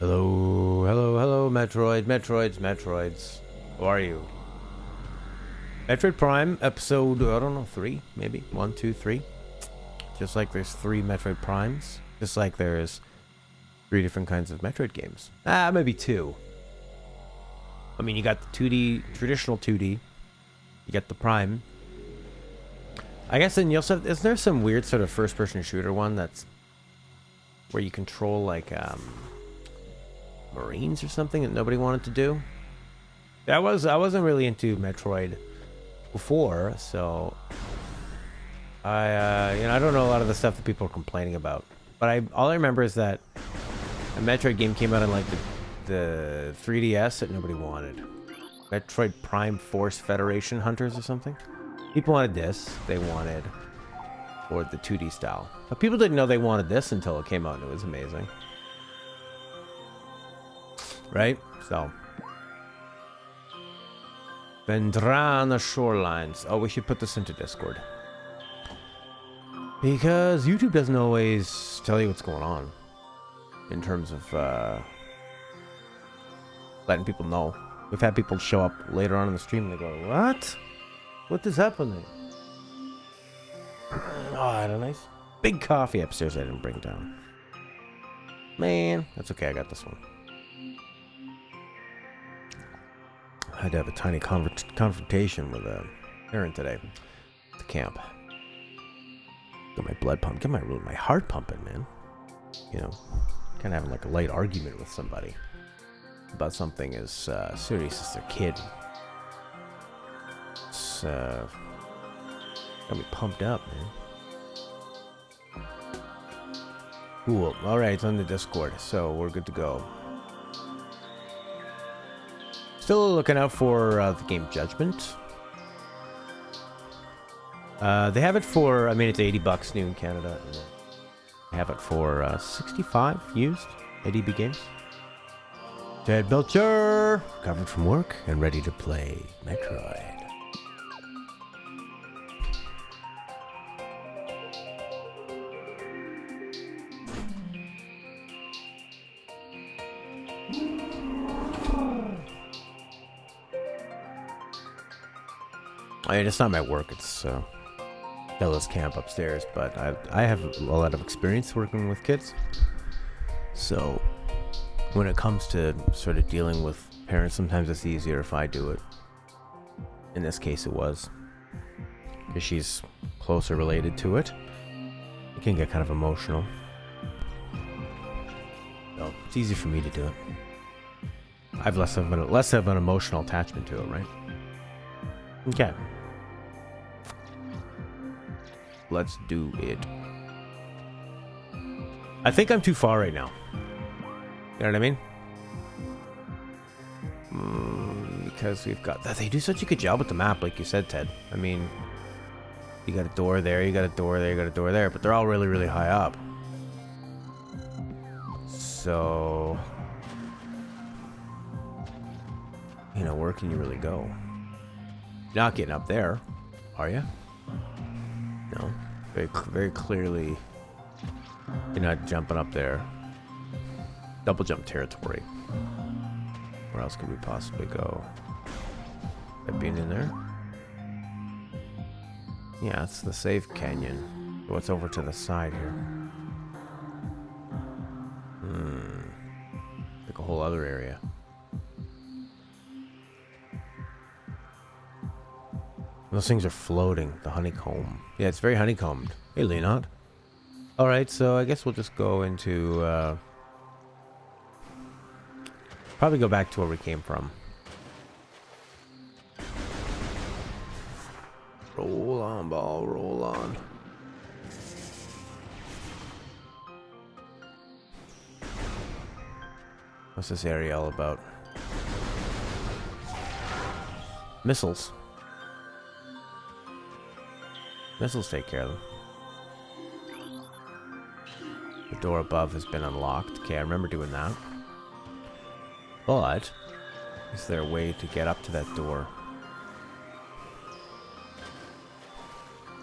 Hello, hello, hello, Metroids. How are you? Metroid Prime, episode, I don't know, 3, maybe? 1, 2, 3. Just like there's 3 Metroid Primes. Just like there's 3 different kinds of Metroid games. Maybe 2. I mean, you got the 2D, traditional 2D. You got the Prime. I guess then you also have, is there some weird sort of first-person shooter one that's where you control, like, Marines or something that nobody wanted to do? I wasn't really into Metroid before, so I don't know a lot of the stuff that people are complaining about. But all I remember is that a Metroid game came out on like the 3DS that nobody wanted. Metroid Prime Force Federation Hunters or something. People wanted this. They wanted or the 2D style. But people didn't know they wanted this until it came out and it was amazing. Right? So Vendrá on the shorelines. Oh, we should put this into Discord. Because YouTube doesn't always tell you what's going on. In terms of letting people know. We've had people show up later on in the stream and they go, what? What is happening? Oh, I had a nice big coffee upstairs I didn't bring down. Man, that's okay, I got this one. I had to have a tiny confrontation with a parent today at the camp. Get my blood pump, get my heart pumping, man. You know, kind of having like a light argument with somebody about something as serious as their kid. It's got me pumped up, man. Cool. All right, it's on the Discord, so we're good to go. Still looking out for the game Judgment. They have it for, I mean, it's $80 new in Canada. They have it for 65 used. ADB Games. Ted Belcher, recovered from work and ready to play Metroid. I mean, it's not my work, it's Bella's camp upstairs, but I have a lot of experience working with kids. So when it comes to sort of dealing with parents, sometimes it's easier if I do it. In this case it was. Because she's closer related to it. It can get kind of emotional. So it's easy for me to do it. I have less of an emotional attachment to it, right? Okay. Let's do it. I think I'm too far right now. You know what I mean? Because we've got... They do such a good job with the map, like you said, Ted. I mean, you got a door there, you got a door there, you got a door there, but they're all really, really high up. So... you know, where can you really go? You're not getting up there, are you? No. Very clearly, you're not jumping up there. Double jump territory. Where else could we possibly go? That being in there? Yeah, it's the safe canyon. What's over to the side here? Like a whole other area. Those things are floating. The honeycomb. Yeah, it's very honeycombed. Hey, Leonard. Alright, so I guess we'll just go into... probably go back to where we came from. Roll on, ball. Roll on. What's this area all about? Missiles. Missiles take care of them. The door above has been unlocked. Okay, I remember doing that. But is there a way to get up to that door?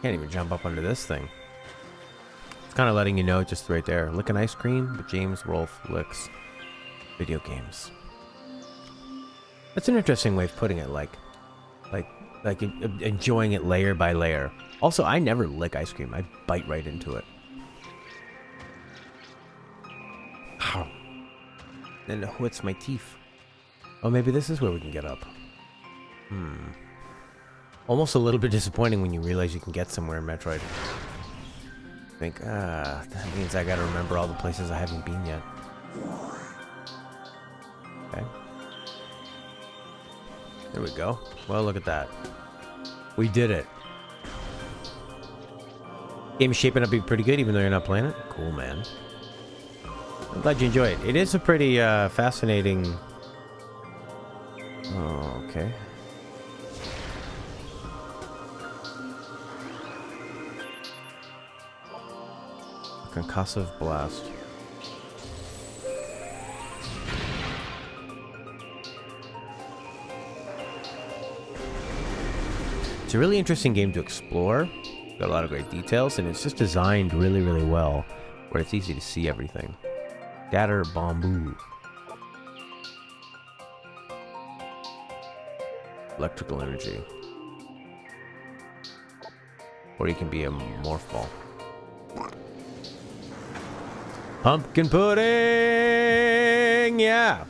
Can't even jump up under this thing. It's kind of letting you know just right there. Lick an ice cream, but James Rolfe licks video games. That's an interesting way of putting it, like enjoying it layer by layer. Also, I never lick ice cream. I bite right into it. Ow. Then it hurts my teeth. Oh, maybe this is where we can get up. Almost a little bit disappointing when you realize you can get somewhere in Metroid. Think, that means I gotta remember all the places I haven't been yet. Okay. There we go. Well, look at that. We did it. Game is shaping up to be pretty good, even though you're not playing it. Cool, man. I'm glad you enjoy it. It is a pretty fascinating... Oh, okay. Concussive blast. It's a really interesting game to explore. Got a lot of great details, and it's just designed really, really well, where it's easy to see everything. Scatter bamboo. Electrical energy. Or you can be a morph ball. Pumpkin pudding! Yeah!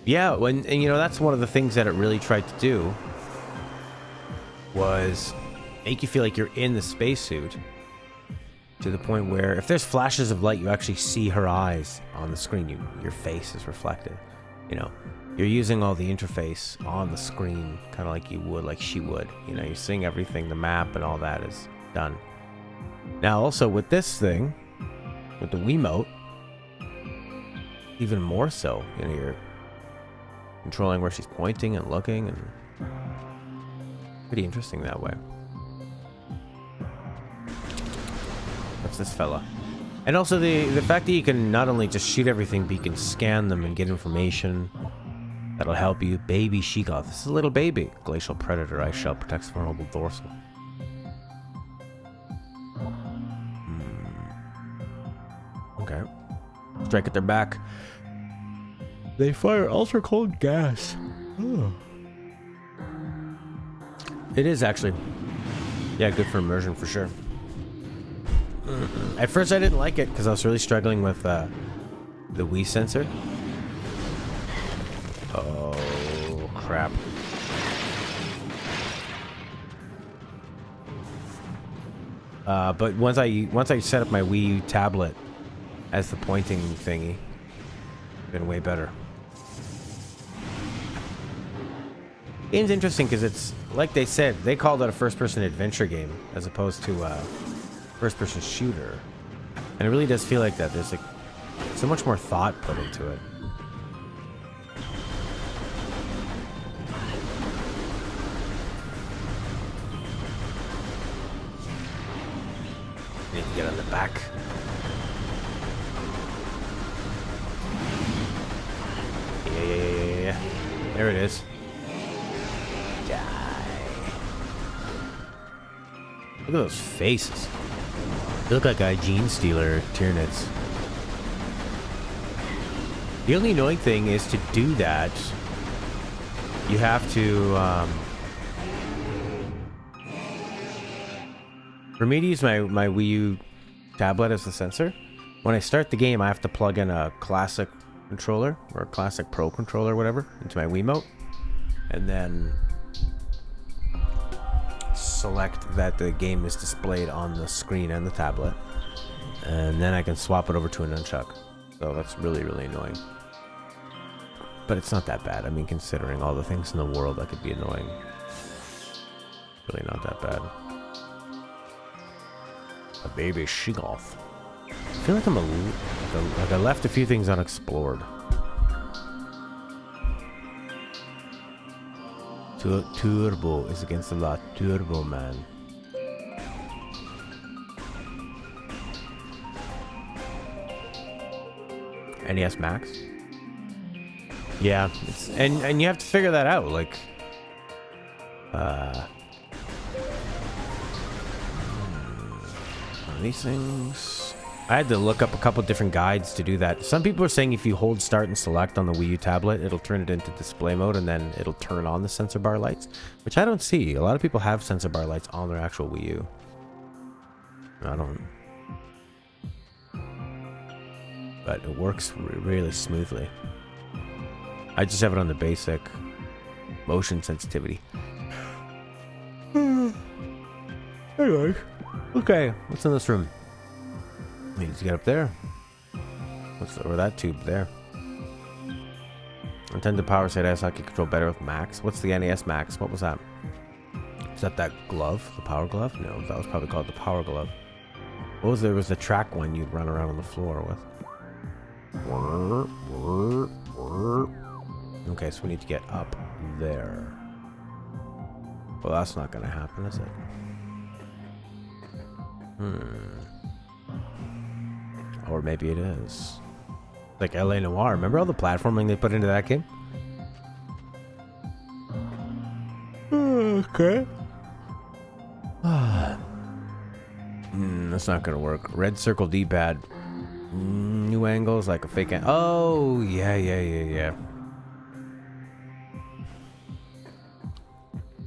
Yeah, and you know, that's one of the things that it really tried to do, was make you feel like you're in the spacesuit, to the point where if there's flashes of light, you actually see her eyes on the screen. Your face is reflected. You know, you're using all the interface on the screen, kind of like you would, like she would. You know, you're seeing everything, the map and all that is done. Now, also with this thing, with the Wiimote, even more so. You know, you're controlling where she's pointing and looking, and pretty interesting that way. What's this fella? And also the fact that you can not only just shoot everything, but you can scan them and get information that'll help you. Baby Sheegoth. This is a little baby. Glacial predator. Ice shell protects vulnerable dorsal. Okay. Strike at their back. They fire ultra cold gas. Oh. It is actually, yeah, good for immersion for sure. At first I didn't like it because I was really struggling with the Wii sensor. Oh crap. But once I set up my Wii U tablet as the pointing thingy, it's been way better. Game's interesting because it's, like they said, they called it a first-person adventure game as opposed to a first-person shooter. And it really does feel like that. There's like so much more thought put into it. Need to get on the back. Yeah. There it is. Die. Look at those faces. They look like a gene stealer Tyranids. The only annoying thing is to do that, you have to, for me to use my Wii U tablet as the sensor, when I start the game, I have to plug in a classic controller, or a classic Pro controller, whatever, into my Wiimote, and then select that the game is displayed on the screen and the tablet, and then I can swap it over to a nunchuck. So that's really, really annoying. But it's not that bad. I mean, considering all the things in the world that could be annoying, really not that bad. A baby Sheegoth. I feel like like I left a few things unexplored. Turbo is against a lot. Turbo man. NES Max. Yeah, and you have to figure that out. Like, these things. I had to look up a couple different guides to do that. Some people are saying if you hold start and select on the Wii U tablet, it'll turn it into display mode and then it'll turn on the sensor bar lights, which I don't see. A lot of people have sensor bar lights on their actual Wii U. I don't. But it works really smoothly. I just have it on the basic motion sensitivity. Anyway, okay, what's in this room? We need to get up there. Or that tube there. Nintendo Power said I can control better with Max. What's the NES Max? What was that? Is that glove? The Power Glove? No, that was probably called the Power Glove. What was there? Was the track one you'd run around on the floor with. Okay, so we need to get up there. Well, that's not gonna happen, is it? Or maybe it is. Like LA Noire. Remember all the platforming they put into that game? Okay. That's not gonna work. Red circle D-pad. New angles like a fake. Oh, yeah.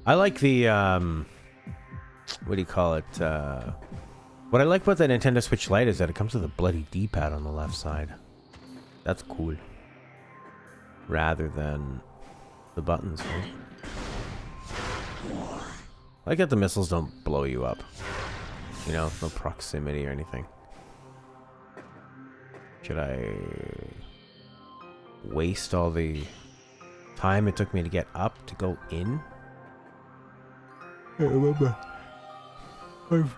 I like the what do you call it? What I like about the Nintendo Switch Lite is that it comes with a bloody D-pad on the left side. That's cool. Rather than the buttons. Right? I like that the missiles don't blow you up. You know, no proximity or anything. Should I waste all the time it took me to get up to go in? I remember. I've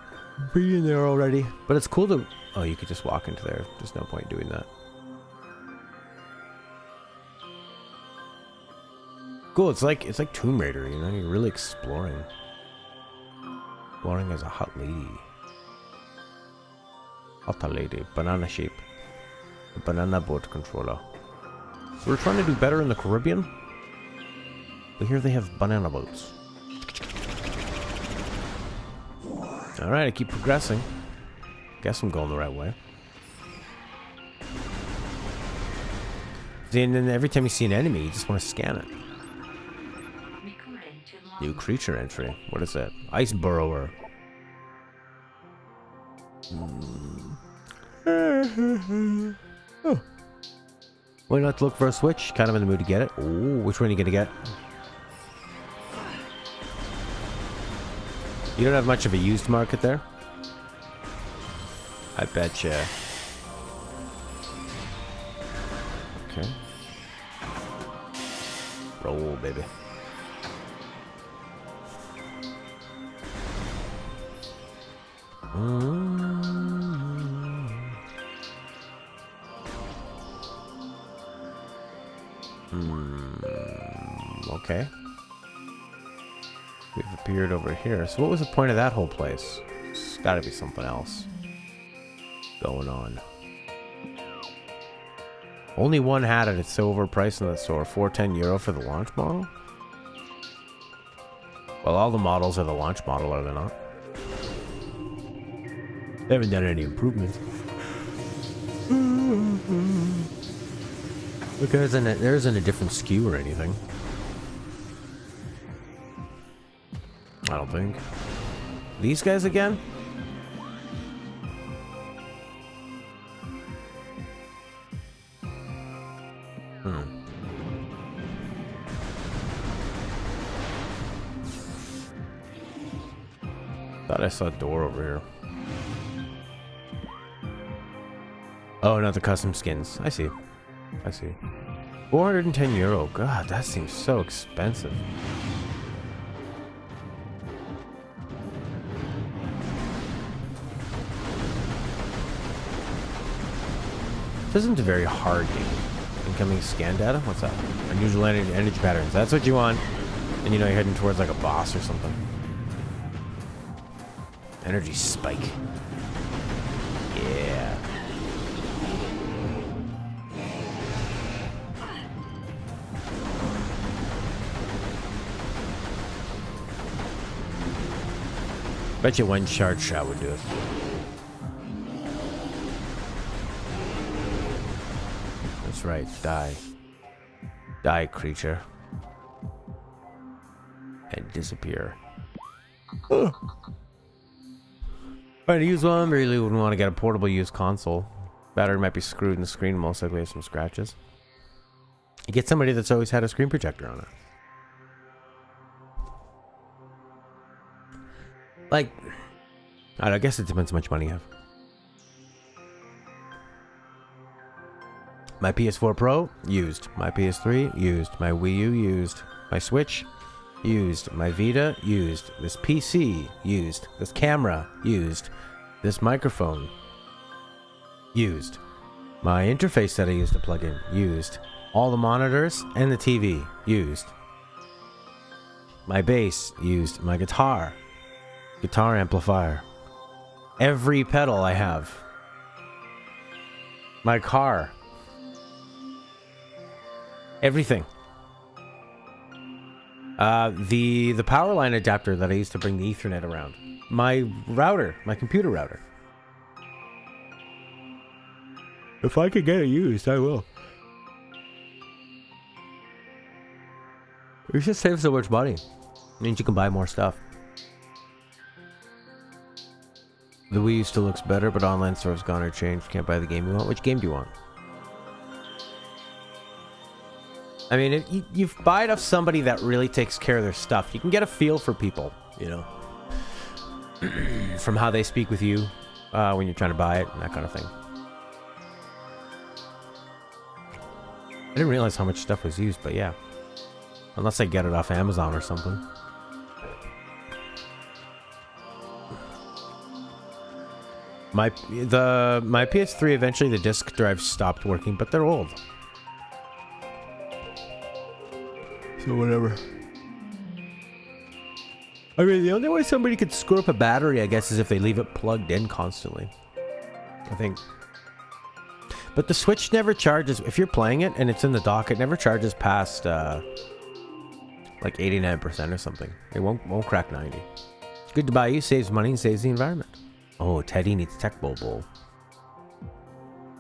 been in there already. But it's cool to... Oh, you could just walk into there. There's no point doing that. Cool, it's like Tomb Raider, you know? You're really exploring. Exploring as a hot lady. Hot lady. Banana shape. A banana boat controller. So we're trying to do better in the Caribbean. But here they have banana boats. Alright, I keep progressing. Guess I'm going the right way. See, and then every time you see an enemy, you just want to scan it. New creature entry. What is that? Ice burrower. Oh. Why not look for a switch? Kind of in the mood to get it. Ooh, which one are you gonna get? You don't have much of a used market there? I betcha. Okay. Roll, baby. Okay. We've appeared over here. So what was the point of that whole place? There's gotta be something else going on. Only one had it. It's so overpriced in the store. €410 for the launch model? Well, all the models are the launch model, are they not? They haven't done any improvements. Look, there isn't a different SKU or anything. I don't think. These guys again? Thought I saw a door over here. Oh, not the custom skins. I see. I see. €410. God, that seems so expensive. This isn't a very hard game. Incoming scan data? What's that? Unusual energy patterns. That's what you want. And you know you're heading towards like a boss or something. Energy spike. Yeah. Bet you one charge shot would do it. right. Die. Die, creature. And disappear. Trying to use one, really wouldn't want to get a portable used console. Battery might be screwed and the screen most likely has some scratches. You get somebody that's always had a screen projector on it. Like, I guess it depends how much money you have. My PS4 Pro, used. My PS3, used. My Wii U, used. My Switch, used. My Vita, used. This PC, used. This camera, used. This microphone, used. My interface that I used to plug in, used. All the monitors and the TV, used. My bass, used. My guitar amplifier. Every pedal I have. My car. Everything. The power line adapter that I used to bring the Ethernet around. My router, my computer router. If I could get it used, I will. You should save so much money. It means you can buy more stuff. The Wii U still looks better, but online store's gone or changed. Can't buy the game you want. Which game do you want? I mean, if you buy it off somebody that really takes care of their stuff, you can get a feel for people, you know, from how they speak with you when you're trying to buy it and that kind of thing. I didn't realize how much stuff was used, but yeah. Unless I get it off Amazon or something. My PS3, eventually the disk drive stopped working, but they're old. So whatever. I mean, the only way somebody could screw up a battery, I guess, is if they leave it plugged in constantly. I think. But the Switch never charges. If you're playing it and it's in the dock, it never charges past like 89% or something. It won't crack 90. It's good to buy you, saves money, and saves the environment. Oh, Teddy needs Tecmo Bowl.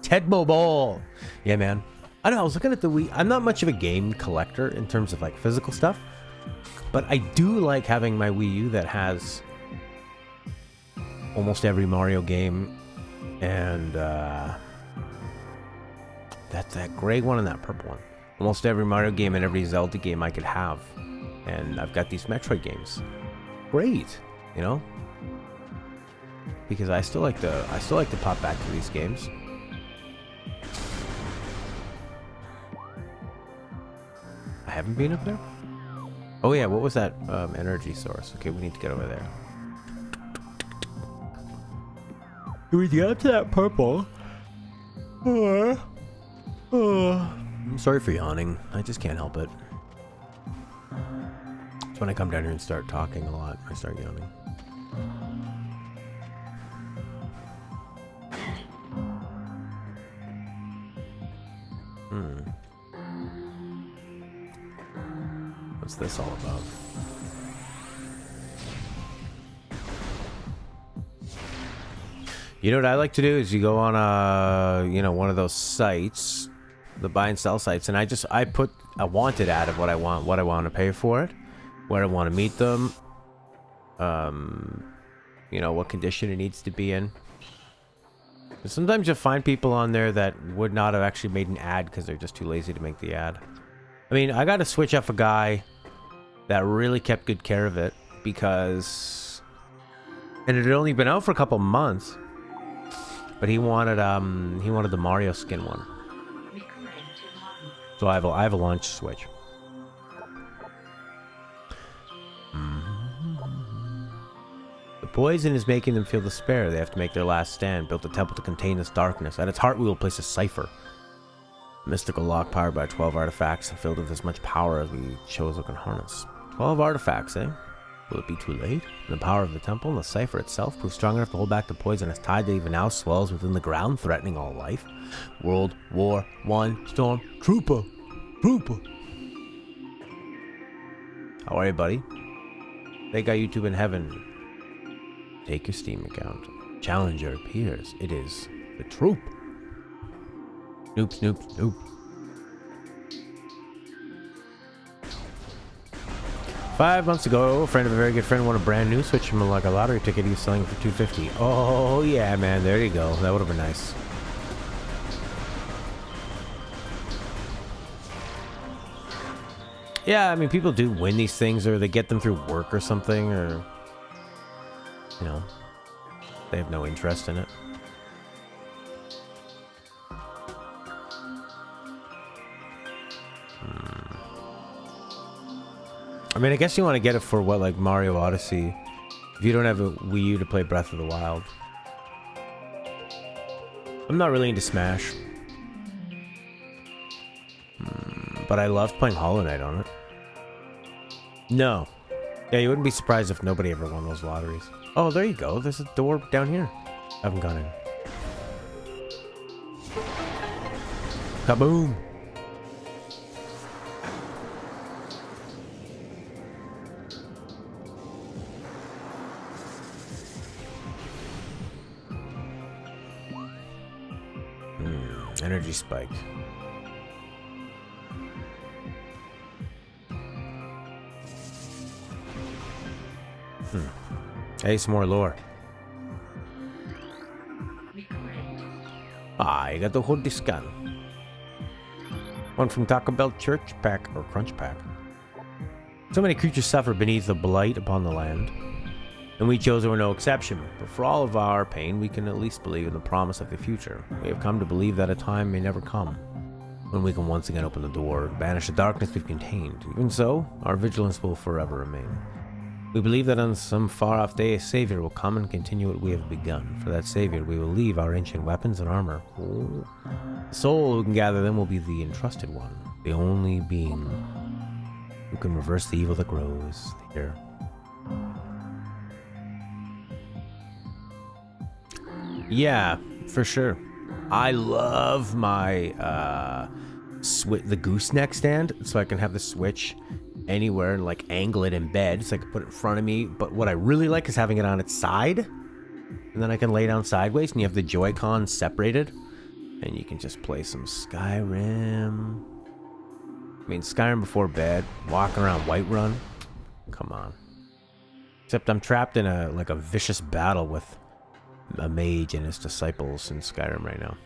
Tedmo Bowl! Yeah, man. I don't know, I was looking at the Wii. I'm not much of a game collector in terms of like physical stuff, but I do like having my Wii U that has almost every Mario game, and that's that gray one and that purple one. Almost every Mario game and every Zelda game I could have, and I've got these Metroid games. Great, you know, because I still like to pop back to these games. I haven't been up there. Oh yeah, what was that energy source? Okay, we need to get over there. Do we get up to that purple? I'm sorry for yawning. I just can't help it. It's when I come down here and start talking a lot, I start yawning. What's this all about? You know what I like to do is you go on one of those sites, the buy and sell sites, and I put a wanted ad of what I want to pay for it, where I want to meet them, what condition it needs to be in. And sometimes you'll find people on there that would not have actually made an ad because they're just too lazy to make the ad. I mean, I got to switch up a guy that really kept good care of it because, and it had only been out for a couple months, but he wanted the Mario skin one. So I have a launch switch. The poison is making them feel despair. They have to make their last stand. Built a temple to contain this darkness. At its heart, we will place a cipher. A mystical lock powered by 12 artifacts and filled with as much power as we chose we can harness. 12 artifacts, eh? Will it be too late? The power of the temple and the cipher itself proved strong enough to hold back the poisonous tide that even now swells within the ground, threatening all life. World War I Storm Trooper. How are you, buddy? They got YouTube in heaven. Take your Steam account. Challenger appears. It is the troop. Snoop. 5 months ago, a friend of a very good friend won a brand new Switch from like a lottery ticket. He was selling it for $250. Oh yeah, man, there you go. That would have been nice. Yeah, I mean, people do win these things, or they get them through work or something, or you know, they have no interest in it. I mean, I guess you want to get it for what, like Mario Odyssey, if you don't have a Wii U to play Breath of the Wild. I'm not really into Smash. But I loved playing Hollow Knight on it. No. Yeah, you wouldn't be surprised if nobody ever won those lotteries. Oh, there you go. There's a door down here. I haven't gone in. Kaboom! Energy spike. Hey, some more lore. Ah, you got the hoodie scan. One from Taco Bell Church Pack or Crunch Pack. So many creatures suffer beneath the blight upon the land, and we chosen were no exception. But for all of our pain, we can at least believe in the promise of the future. We have come to believe that a time may never come when we can once again open the door, banish the darkness we've contained. Even so, our vigilance will forever remain. We believe that on some far-off day, a savior will come and continue what we have begun. For that savior, we will leave our ancient weapons and armor. Oh. The soul who can gather them will be the entrusted one, the only being who can reverse the evil that grows here. Yeah, for sure. I love my the gooseneck stand, so I can have the Switch anywhere and like angle it in bed so I can put it in front of me. But what I really like is having it on its side, and then I can lay down sideways and you have the Joy-Cons separated and you can just play some Skyrim. I mean, Skyrim before bed, walking around Whiterun. Come on. Except I'm trapped in a vicious battle with a mage and his disciples in Skyrim right now.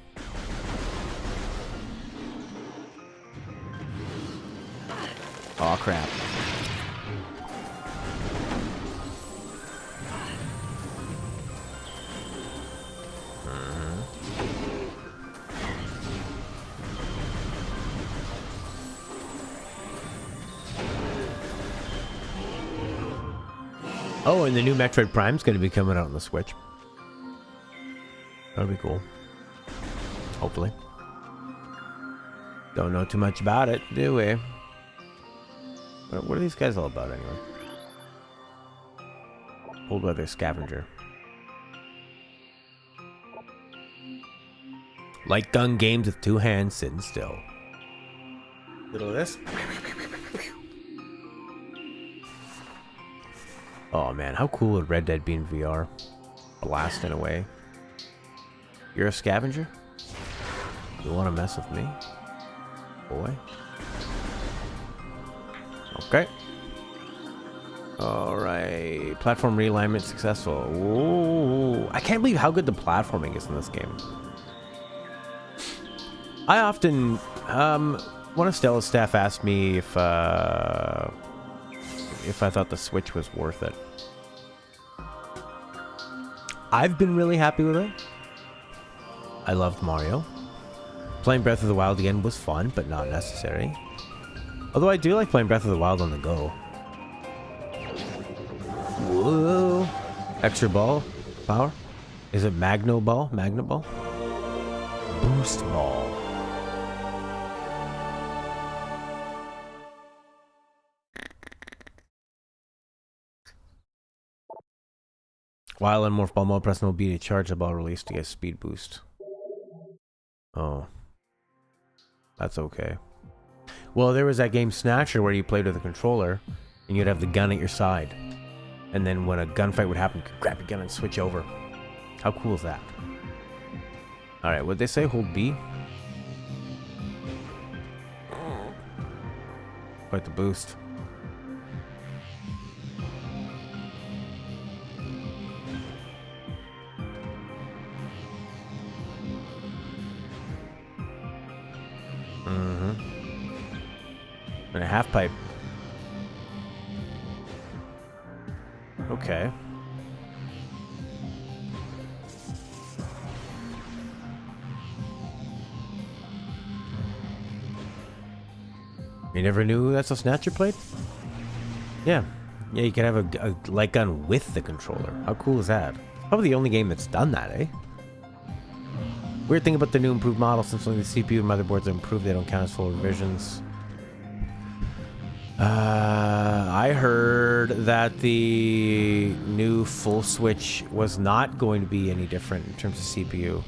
Aw, crap. Oh, and the new Metroid Prime is going to be coming out on the Switch. That'll be cool. Hopefully. Don't know too much about it, do we? What are these guys all about anyway? Old weather scavenger. Light gun games with two hands sitting still. Little of this. Oh man, how cool would Red Dead be in VR? Blasting away. You're a scavenger? You want to mess with me? Boy. Okay. Alright. Platform realignment successful. Ooh. I can't believe how good the platforming is in this game. I often, one of Stella's staff asked me if I thought the Switch was worth it. I've been really happy with it. I loved Mario. Playing Breath of the Wild again was fun, but not necessary. Although I do like playing Breath of the Wild on the go. Whoa. Extra ball power? Is it Magno Ball? Magna Ball? Boost Ball. While in Morph Ball mode, press no B to charge the ball release to get speed boost. Oh. That's okay. Well, there was that game Snatcher where you played with a controller and you'd have the gun at your side. And then when a gunfight would happen, you could grab your gun and switch over. How cool is that? Alright, what'd they say? Hold B? Quite the boost. Mm-hmm. And a half pipe. Okay. You never knew that's a snatcher plate? Yeah. Yeah, you can have a light gun with the controller. How cool is that? Probably the only game that's done that, eh? Weird thing about the new improved model, since only the CPU and motherboards are improved, they don't count as full revisions. I heard that the new full switch was not going to be any different in terms of CPU.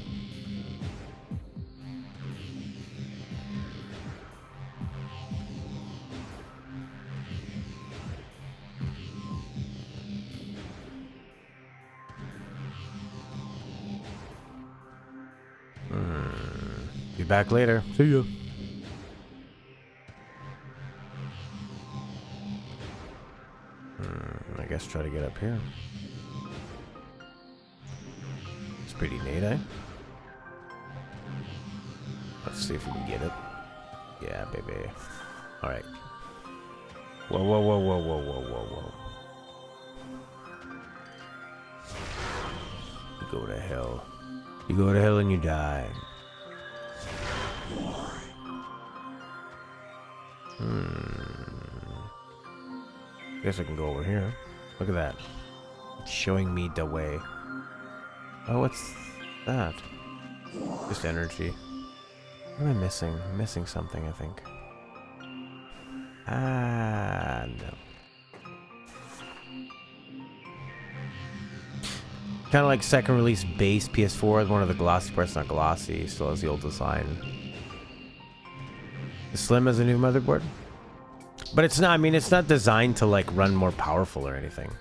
Be back later. See ya. I guess try to get up here. It's pretty neat, eh? Let's see if we can get it. Yeah, baby. Alright. Whoa, whoa, whoa, whoa, whoa, whoa, whoa, whoa. You go to hell. You go to hell and you die. Guess I can go over here. Look at that. It's showing me the way. Oh, what's that? Just energy. What am I missing? I'm missing something, I think. Ah, no. Kind of like second release base PS4. One of the glossy parts, not glossy. Still has the old design. The Slim has a new motherboard. But it's not, I mean, it's not designed to like run more powerful or anything.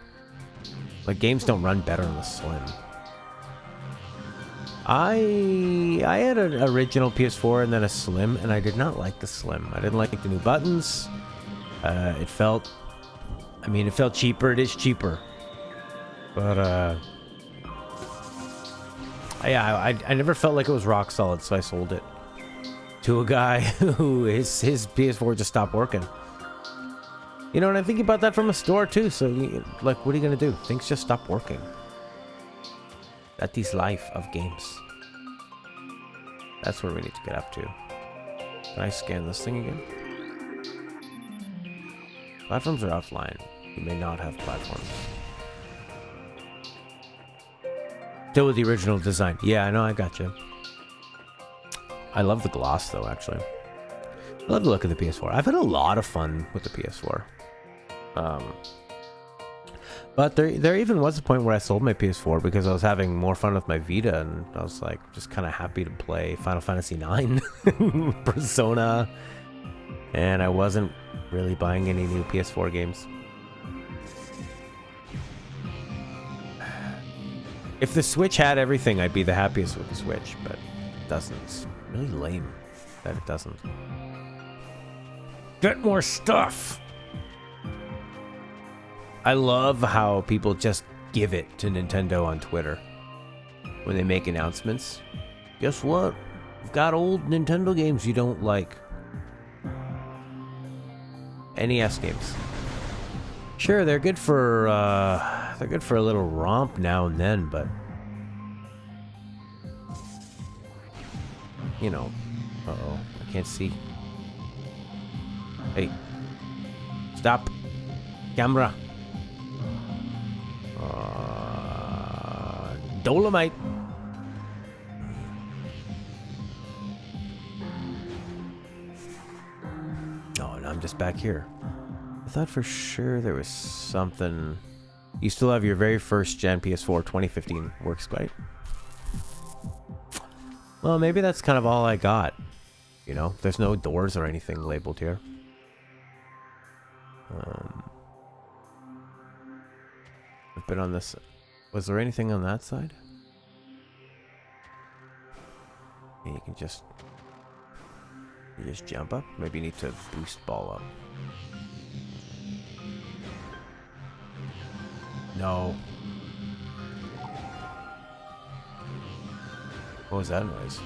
Like games don't run better on the Slim. I had an original PS4 and then a Slim, and I did not like the Slim. I didn't like the new buttons. It felt cheaper. It is cheaper. But, yeah, I never felt like it was rock solid, so I sold it to a guy who his PS4 just stopped working. You know, and I think about that from a store too. So, like, what are you gonna do? Things just stop working. That is life of games. That's where we need to get up to. Can I scan this thing again? Platforms are offline. You may not have platforms. Still with the original design. Yeah, I know, I got you. I love the gloss though, actually. I love the look of the PS4. I've had a lot of fun with the PS4. But there even was a point where I sold my PS4 because I was having more fun with my Vita, and I was like just kind of happy to play Final Fantasy IX, Persona, and I wasn't really buying any new PS4 games. If the Switch had everything, I'd be the happiest with the Switch, but it doesn't. It's really lame that it doesn't. Get more stuff! I love how people just give it to Nintendo on Twitter when they make announcements. Guess what? We've got old Nintendo games you don't like. NES games. Sure, they're good for a little romp now and then, but you know. Uh-oh, I can't see. Hey. Stop. Camera. Dolomite. Oh, and I'm just back here. I thought for sure there was something. You still have your very first gen PS4 2015. Works great. Well, maybe that's kind of all I got. You know, there's no doors or anything labeled here. I've been on this. Was there anything on that side? You can just jump up. Maybe you need to boost ball up. No. What was that noise?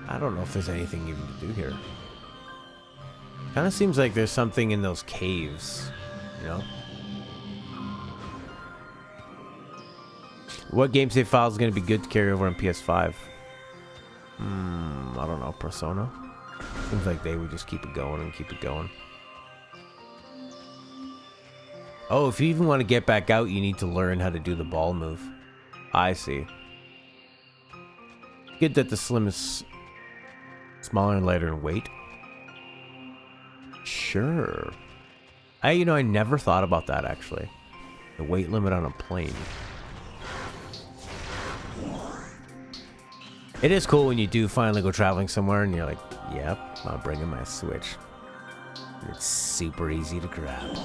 I don't know if there's anything even to do here. Kind of seems like there's something in those caves, you know? What game save file is going to be good to carry over on PS5? I don't know. Persona? Seems like they would just keep it going and keep it going. Oh, if you even want to get back out, you need to learn how to do the ball move. I see. Good that the Slim is smaller and lighter in weight. Sure. You know, I never thought about that, actually. The weight limit on a plane. It is cool when you do finally go traveling somewhere and you're like, yep, I'm bringing my Switch. It's super easy to grab.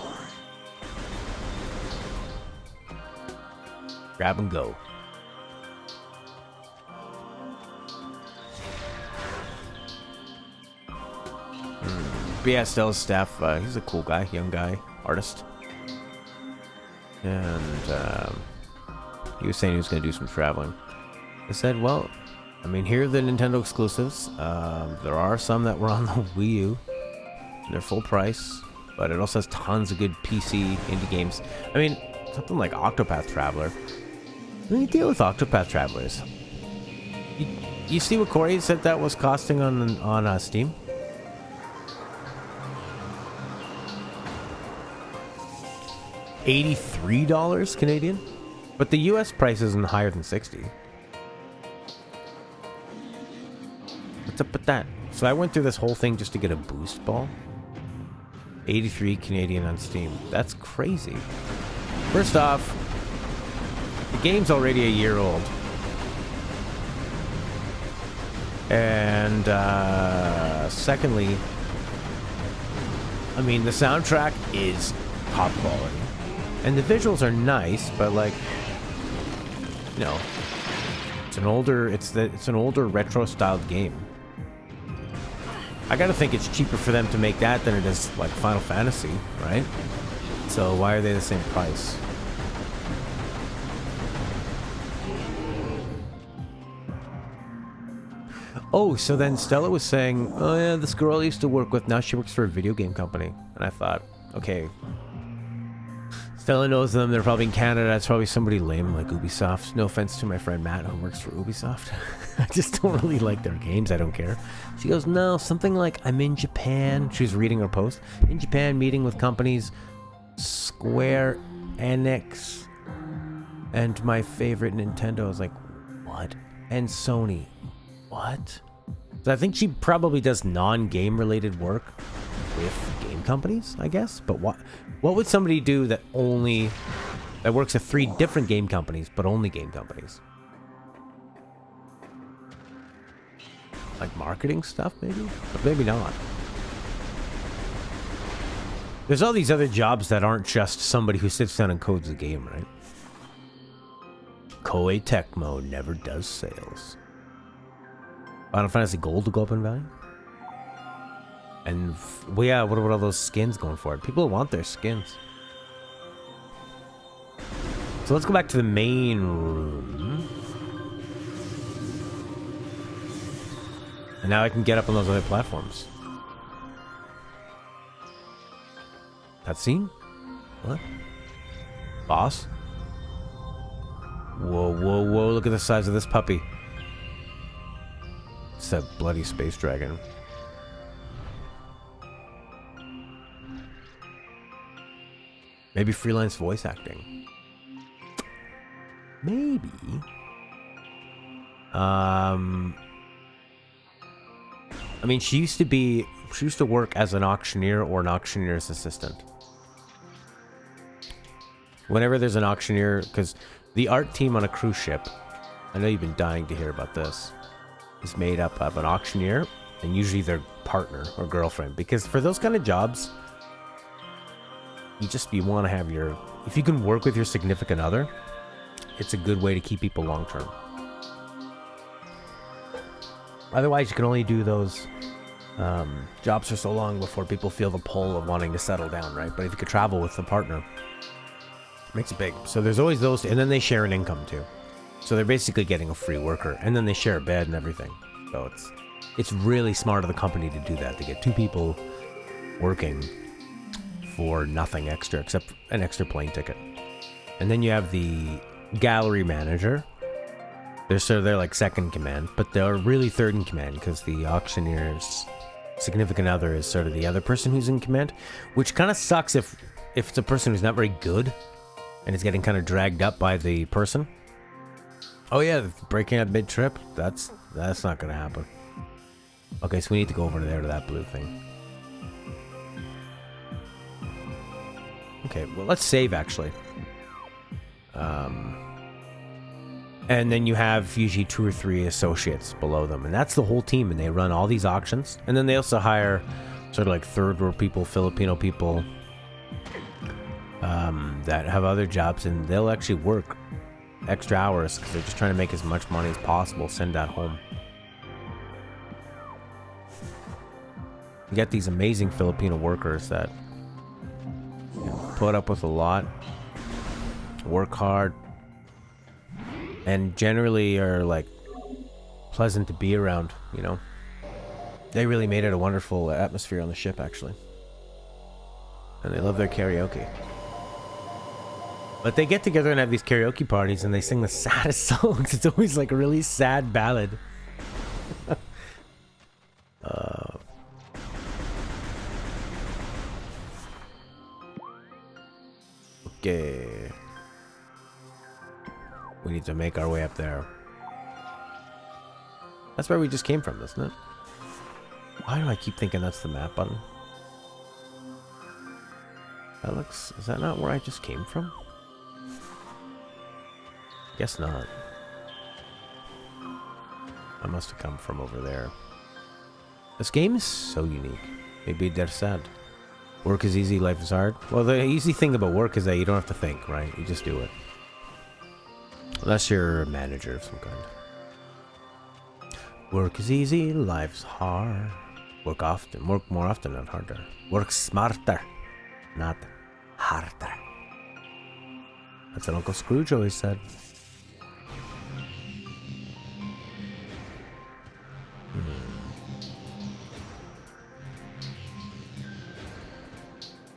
Grab and go. But yeah, Stella's staff, he's a cool guy, young guy, artist. And he was saying he was going to do some traveling. I said, well, I mean, here are the Nintendo exclusives. There are some that were on the Wii U. They're full price, but it also has tons of good PC indie games. I mean, something like Octopath Traveler. When you deal with Octopath Travelers, you see what Corey said that was costing on Steam? $83 Canadian, but the US price isn't higher than 60. What's up with that? So I went through this whole thing just to get a boost ball. 83 Canadian on Steam. That's crazy. First off, the game's already a year old. And secondly, I mean, the soundtrack is top quality. And the visuals are nice, but like, you know, it's an older retro styled game. I gotta think it's cheaper for them to make that than it is like Final Fantasy, right? So why are they the same price? Oh, so then Stella was saying, oh yeah, this girl I used to work with, now she works for a video game company. And I thought, okay, Stella knows them, they're probably in Canada, it's probably somebody lame like Ubisoft. No offense to my friend Matt who works for Ubisoft. I just don't really like their games, I don't care. She goes, no, something like, I'm in Japan. She was reading her post. In Japan, meeting with companies, Square Enix, and my favorite Nintendo. I was like, what? And Sony. What? So I think she probably does non-game related work with game companies, I guess. But what would somebody do that works at 3 different game companies, but only game companies? Like marketing stuff, maybe? But maybe not. There's all these other jobs that aren't just somebody who sits down and codes a game, right? Koei Tecmo never does sales. Final Fantasy Gold to go up in value? And, well, yeah, what about all those skins going for it? People want their skins. So let's go back to the main room. And now I can get up on those other platforms. Cutscene? What? Boss? Whoa, whoa, whoa, look at the size of this puppy. It's that bloody space dragon. Maybe freelance voice acting. Maybe. I mean, she used to work as an auctioneer or an auctioneer's assistant. Whenever there's an auctioneer, because the art team on a cruise ship, I know you've been dying to hear about this, is made up of an auctioneer and usually their partner or girlfriend. Because for those kind of jobs, you want to have if you can work with your significant other, it's a good way to keep people long term. Otherwise, you can only do those jobs for so long before people feel the pull of wanting to settle down, right? But if you could travel with a partner, it makes it big. So there's always those, and then they share an income too. So they're basically getting a free worker, and then they share a bed and everything. So It's really smart of the company to do that, to get 2 people working for nothing extra except an extra plane ticket. And then you have the gallery manager. They're like second in command, but they're really third in command because the auctioneer's significant other is sort of the other person who's in command, which kind of sucks if it's a person who's not very good and is getting kind of dragged up by the person. Oh yeah, breaking up mid-trip? That's not gonna happen. Okay, so we need to go over there to that blue thing. Okay, well let's save actually. And then you have usually 2 or 3 associates below them, and that's the whole team, and they run all these auctions. And then they also hire sort of like third world people, Filipino people, that have other jobs, and they'll actually work extra hours because they're just trying to make as much money as possible, send that home. You get these amazing Filipino workers that put up with a lot, work hard, and generally are like pleasant to be around, you know. They really made it a wonderful atmosphere on the ship, actually. And they love their karaoke. But they get together and have these karaoke parties and they sing the saddest songs. It's always like a really sad ballad. Okay. We need to make our way up there. That's where we just came from, isn't it? Why do I keep thinking that's the map button? That looks... Is that not where I just came from? Guess not. I must have come from over there. This game is so unique. Maybe they're sad. Work is easy, life is hard. Well, the easy thing about work is that you don't have to think, right? You just do it. Unless you're a manager of some kind. Work is easy, life's hard. Work often, work more often, not harder. Work smarter, not harder. That's what Uncle Scrooge always said.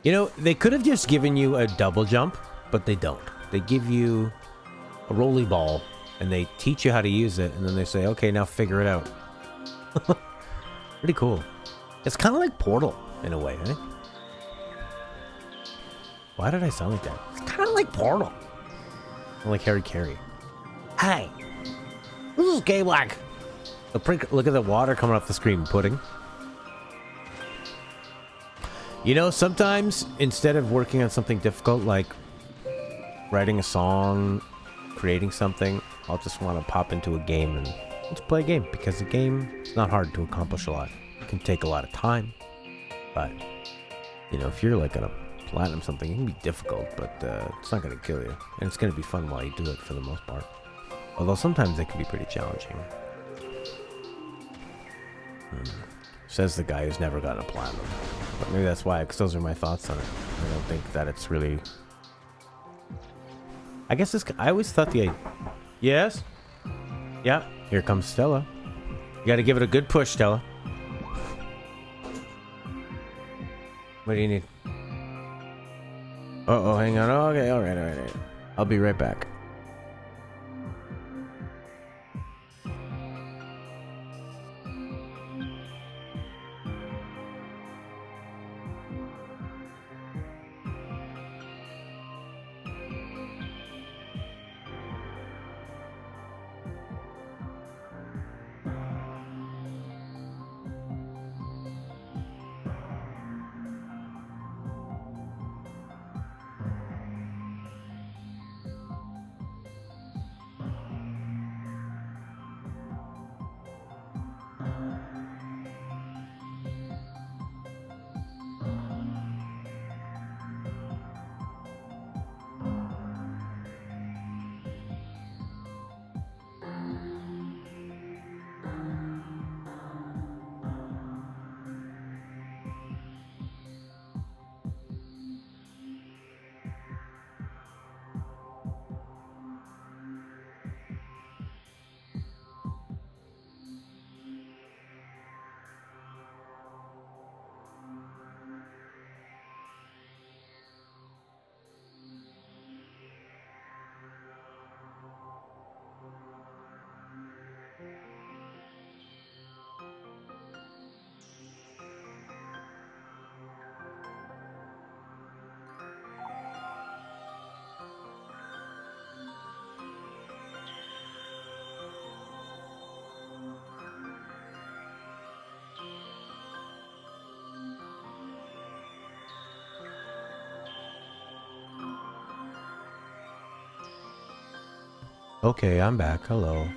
You know, they could have just given you a double jump, but they don't. They give you a rolly ball, and they teach you how to use it, and then they say, okay, now figure it out. Pretty cool. It's kind of like Portal, in a way, eh? Why did I sound like that? It's kind of like Portal. I'm like Harry Carey. Hey, this is Gay Black. Look at the water coming off the screen, pudding. You know, sometimes instead of working on something difficult like writing a song, creating something, I'll just want to pop into a game and let's play a game, because a game is not hard to accomplish a lot. It can take a lot of time, but you know, if you're like gonna platinum something, it can be difficult, but it's not gonna kill you, and it's gonna be fun while you do it for the most part. Although sometimes it can be pretty challenging. Says the guy who's never gotten a platinum. But maybe that's why, because those are my thoughts on it. I don't think that it's really... I guess this... I always thought the... Yes? Yeah, here comes Stella. You gotta give it a good push, Stella. What do you need? Uh-oh, hang on. Oh, okay, alright. I'll be right back. Okay, I'm back. Hello.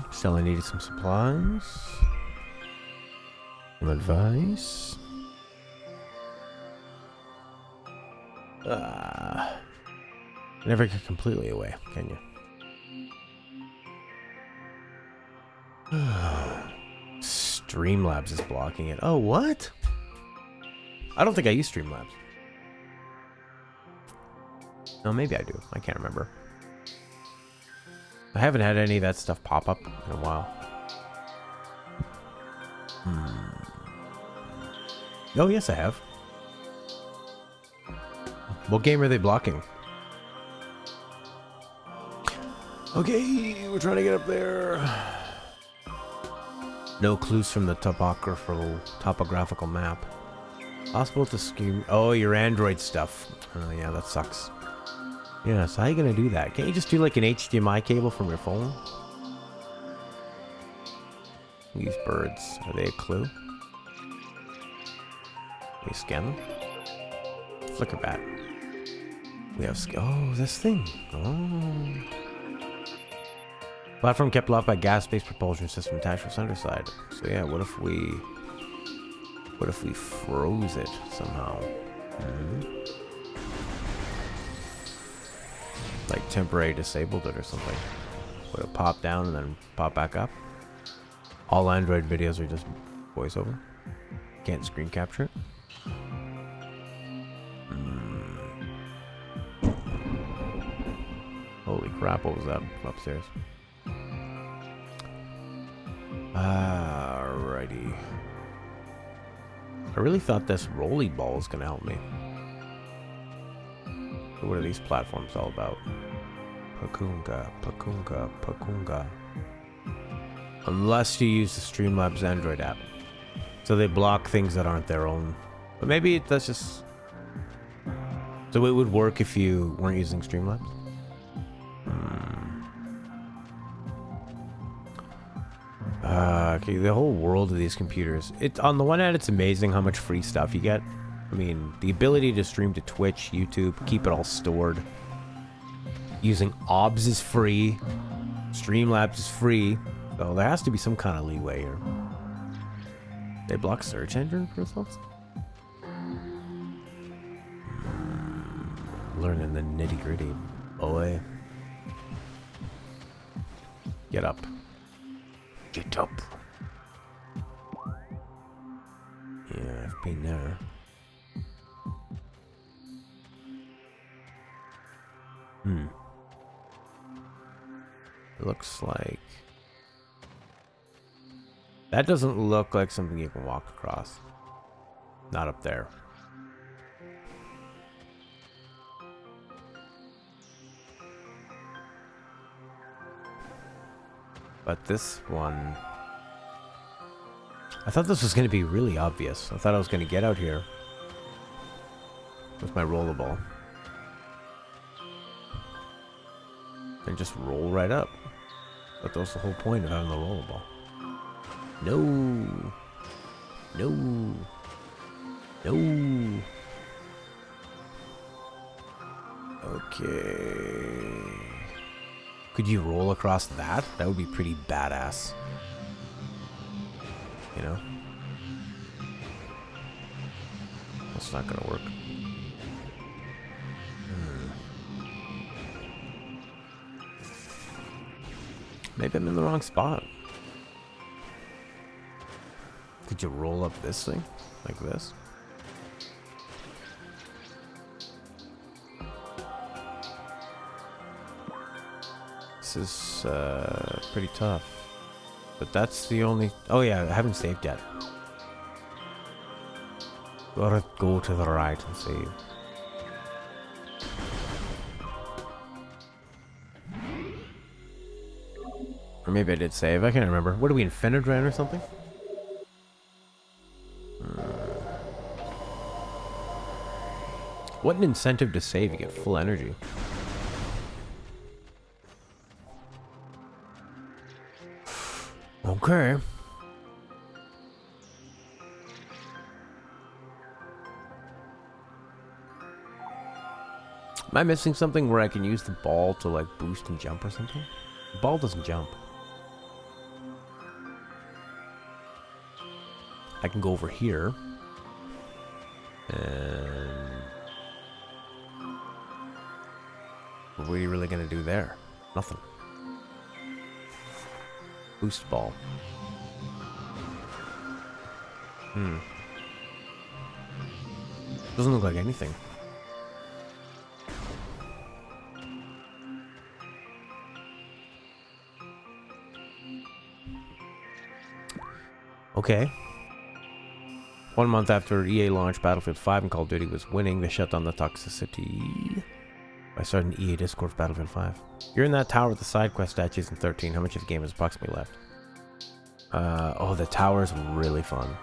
Still, I needed some supplies. Some advice. Never get completely away, can you? Streamlabs is blocking it. Oh, what? I don't think I use Streamlabs. No, maybe I do. I can't remember. I haven't had any of that stuff pop up in a while. Oh, yes, I have. What game are they blocking? Okay, we're trying to get up there. No clues from the topographical map. Possible to scheme. Oh, your Android stuff. Oh, yeah, that sucks. Yeah, so how are you gonna do that? Can't you just do like an HDMI cable from your phone? These birds, are they a clue? Can we scan them? Flicker bat. We have this thing. Oh. Platform kept aloft by gas-based propulsion system attached to its underside. So yeah, what if we froze it somehow? Like temporary disabled it or something. Would it pop down and then pop back up? All Android videos are just voiceover. Can't screen capture it. Holy crap, what was that from upstairs? Alrighty. I really thought this rolly ball was gonna help me. So what are these platforms all about? Pakunga, Pakunga, Pakunga. Unless you use the Streamlabs Android app. So they block things that aren't their own. But maybe that's just... So it would work if you weren't using Streamlabs? Okay, the whole world of these computers. On the one hand, it's amazing how much free stuff you get. I mean, the ability to stream to Twitch, YouTube, keep it all stored. Using OBS is free. Streamlabs is free. So there has to be some kind of leeway here. They block search engine results? Learning the nitty-gritty. Boy. Get up. Get up. Yeah, I've been there. It looks like... That doesn't look like something you can walk across. Not up there. But this one... I thought this was going to be really obvious. I thought I was going to get out here with my rollerball and just roll right up. But that was the whole point of having the rollerball. No. No. No. Okay. Could you roll across that? That would be pretty badass. You know? That's not gonna work. Maybe I'm in the wrong spot. Could you roll up this thing? Like this? This is pretty tough. But that's the only... Oh yeah, I haven't saved yet. Gotta go to the right and save. Or maybe I did save. I can't remember. What are we, in Fenadran or something? What an incentive to save. You get full energy. Okay. Am I missing something where I can use the ball to like boost and jump or something? The ball doesn't jump. I can go over here. And what are you really gonna do there? Nothing. Boost ball. Doesn't look like anything. Okay. 1 month after EA launched Battlefield 5 and Call of Duty was winning, they shut down the toxicity by starting the EA Discord for Battlefield 5. You're in that tower with the side quest statues in 13. How much of the game is approximately left? Oh, the tower is really fun.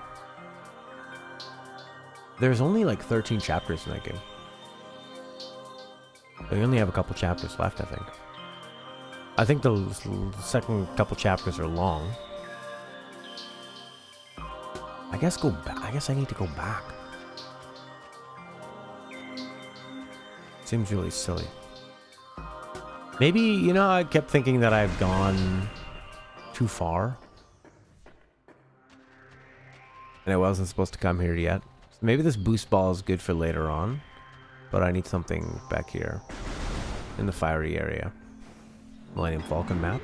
There's only like 13 chapters in that game. They only have a couple chapters left, I think. I think the second couple chapters are long. I guess go back. I guess I need to go back. Seems really silly. Maybe, you know, I kept thinking that I've gone too far. And I wasn't supposed to come here yet. So maybe this boost ball is good for later on. But I need something back here. In the fiery area. Millennium Falcon map.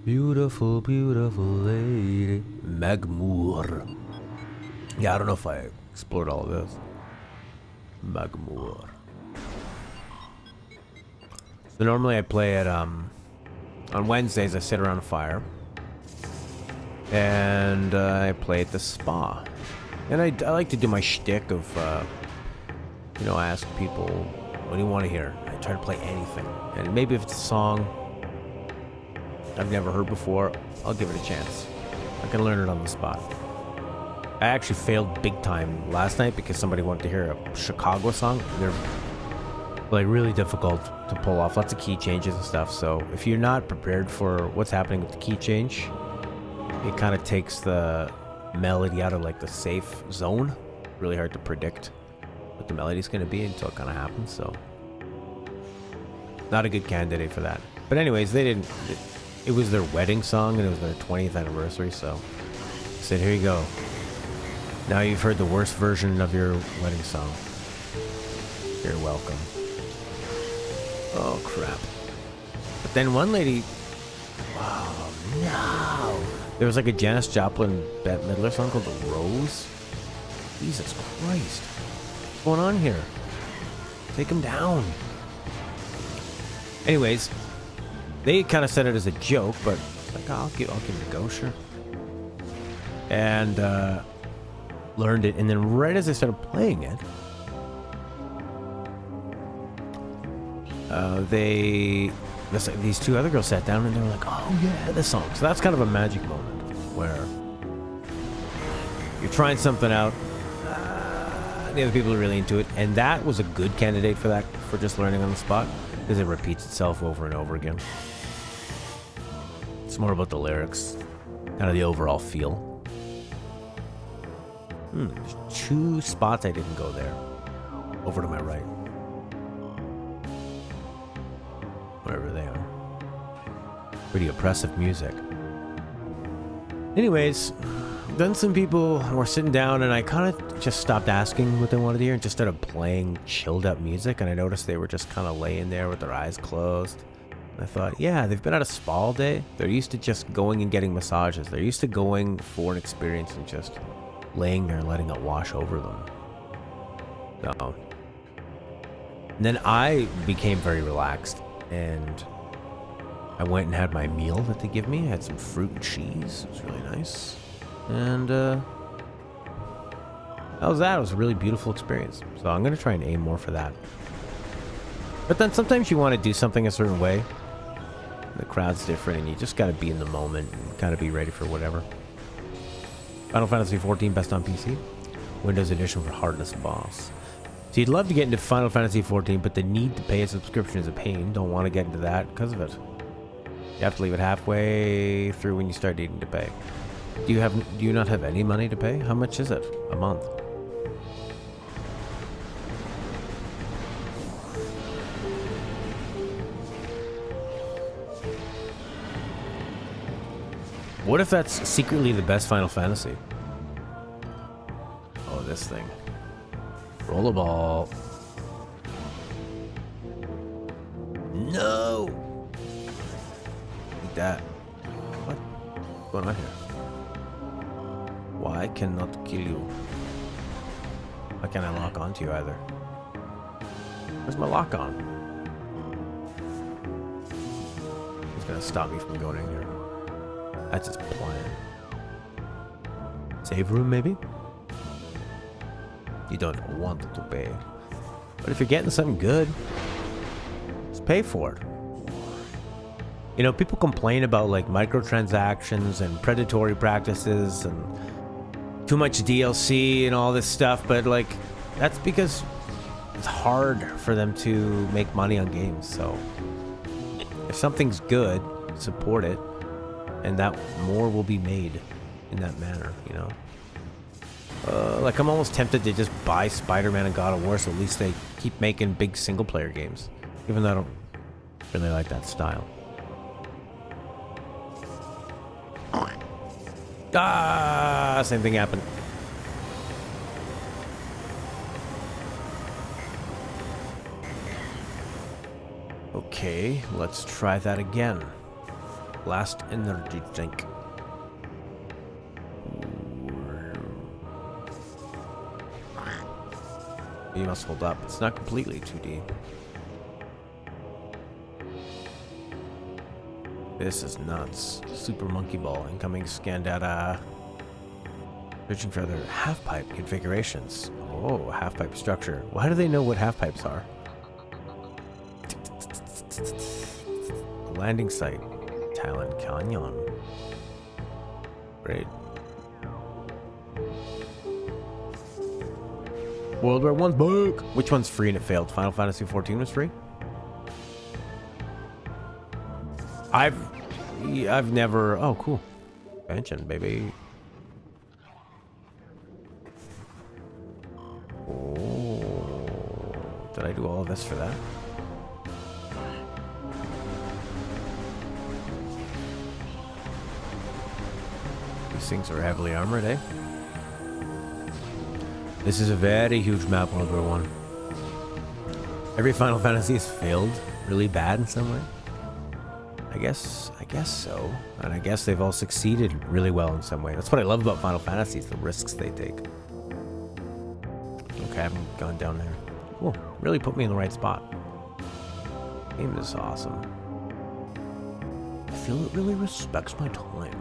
Beautiful, beautiful lady. Magmoor. Yeah, I don't know if I explored all of this. Magmoor. So normally I play it, on Wednesdays I sit around a fire. And I play at the spa. And I like to do my shtick of, you know, I ask people, what do you want to hear? I try to play anything. And maybe if it's a song I've never heard before, I'll give it a chance. I can learn it on the spot. I actually failed big time last night because somebody wanted to hear a Chicago song. They're like really difficult to pull off, lots of key changes and stuff. So if you're not prepared for what's happening with the key change, it kind of takes the melody out of like the safe zone. Really hard to predict what the melody's going to be until it kind of happens. So not a good candidate for that. But anyways, they didn't. It was their wedding song, and it was their 20th anniversary, so I said, here you go. Now you've heard the worst version of your wedding song. You're welcome. Oh, crap. But then one lady... Oh, no! There was like a Janis Joplin Bette Midler song called The Rose. Jesus Christ. What's going on here? Take him down. Anyways... They kind of said it as a joke, but like, oh, I'll give it a go, sure. And learned it, and then right as I started playing it, these two other girls sat down and they were like, "Oh yeah, this song." So that's kind of a magic moment where you're trying something out, the other people are really into it, and that was a good candidate for that, for just learning on the spot, because it repeats itself over and over again. It's more about the lyrics, kind of the overall feel. There's 2 spots I didn't go there. Over to my right. Wherever they are. Pretty oppressive music. Anyways, then some people were sitting down and I kind of just stopped asking what they wanted to hear and just started playing chilled up music, and I noticed they were just kind of laying there with their eyes closed. I thought, yeah, they've been at a spa all day. They're used to just going and getting massages. They're used to going for an experience and just laying there and letting it wash over them. So, and then I became very relaxed, and I went and had my meal that they give me. I had some fruit and cheese. It was really nice. And that was that. It was a really beautiful experience. So I'm going to try and aim more for that. But then sometimes you want to do something a certain way. The crowd's different, and you just got to be in the moment and kind of be ready for whatever. Final Fantasy XIV best on PC. Windows Edition for hardest boss. So you'd love to get into Final Fantasy XIV, but the need to pay a subscription is a pain. Don't want to get into that because of it. You have to leave it halfway through when you start needing to pay. Do you not have any money to pay? How much is it a month? What if that's secretly the best Final Fantasy? Oh, this thing. Roll a ball. No! Eat that. What's going on here? Why cannot kill you? Why can't I lock onto you either? Where's my lock on? He's gonna stop me from going in here. That's his plan. Save room, maybe? You don't want to pay. But if you're getting something good, just pay for it. You know, people complain about like microtransactions and predatory practices and too much DLC and all this stuff, but like that's because it's hard for them to make money on games. So if something's good, support it, and that more will be made in that manner, you know. Like I'm almost tempted to just buy Spider-Man and God of War, so at least they keep making big single-player games, even though I don't really like that style. Ah, same thing happened. Okay, let's try that again. Last energy drink. You must hold up. It's not completely 2D. This is nuts. Super Monkey Ball. Incoming scan data. Searching for other half-pipe configurations. Oh, half-pipe structure. Why do they know what half-pipes are? Landing site. Talon Canyon. Great. World War One's book. Which one's free and it failed? Final Fantasy 14 was free? I've never. Oh, cool. Expansion, baby. Oh, did I do all of this for that? These things are heavily armored, eh? This is a very huge map, World War One. Every Final Fantasy has failed really bad in some way. I guess so. And I guess they've all succeeded really well in some way. That's what I love about Final Fantasies, the risks they take. Okay, I haven't gone down there. Cool. Really put me in the right spot. Game is awesome. I feel it really respects my time.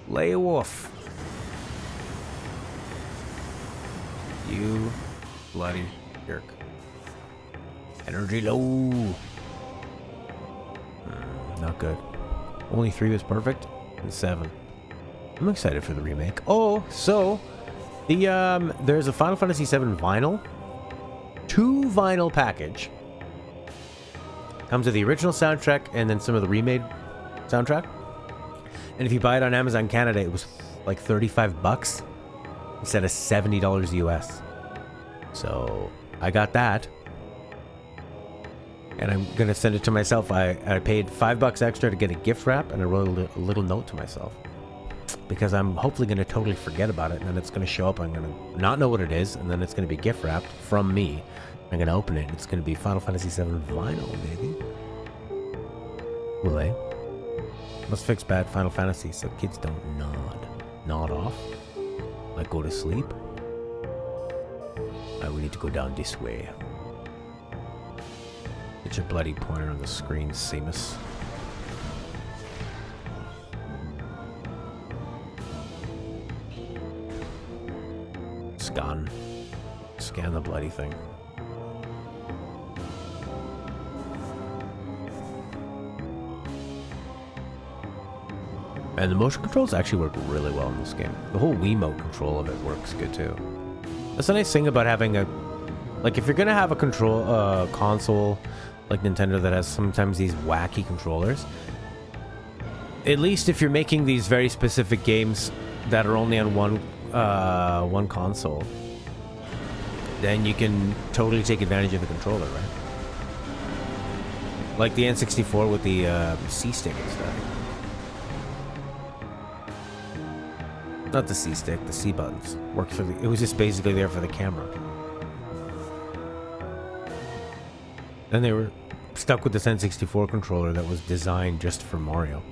Lay off. You bloody jerk. Energy low. Not good. Only 3 was perfect, and 7. I'm excited for the remake. Oh, so the there's a Final Fantasy VII vinyl, 2 vinyl package. Comes with the original soundtrack and then some of the remade soundtrack. And if you buy it on Amazon Canada, it was like $35 instead of $70 US. So I got that, and I'm gonna send it to myself. I paid $5 extra to get a gift wrap, and I wrote a little note to myself because I'm hopefully gonna totally forget about it, and then it's gonna show up. I'm gonna not know what it is, and then it's gonna be gift wrapped from me. I'm gonna open it. It's gonna be Final Fantasy VII vinyl, baby. Will they? Must fix bad Final Fantasy so kids don't nod off, like go to sleep. We need to go down this way. Get your bloody pointer on the screen, Seamus. Scan the bloody thing. And the motion controls actually work really well in this game. The whole Wiimote control of it works good too. That's the nice thing about having a, like, if you're gonna have a console like Nintendo that has sometimes these wacky controllers, at least if you're making these very specific games that are only on one console, then you can totally take advantage of the controller, right? Like the N64 with the C-stick and stuff. Not the C-stick, the C buttons. Worked for the, it was just basically there for the camera. Then they were stuck with this N64 controller that was designed just for Mario.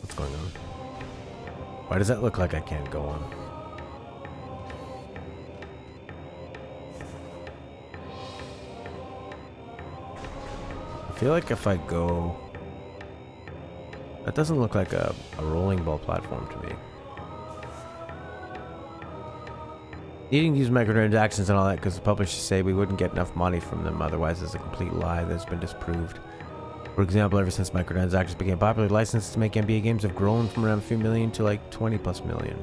What's going on? Why does that look like I can't go on? I feel like if I go... That doesn't look like a rolling ball platform to me. Needing to use microtransactions and all that because the publishers say we wouldn't get enough money from them, otherwise it's a complete lie that's been disproved. For example, ever since microtransactions became popular, licenses to make NBA games have grown from around a few million to like 20 plus million.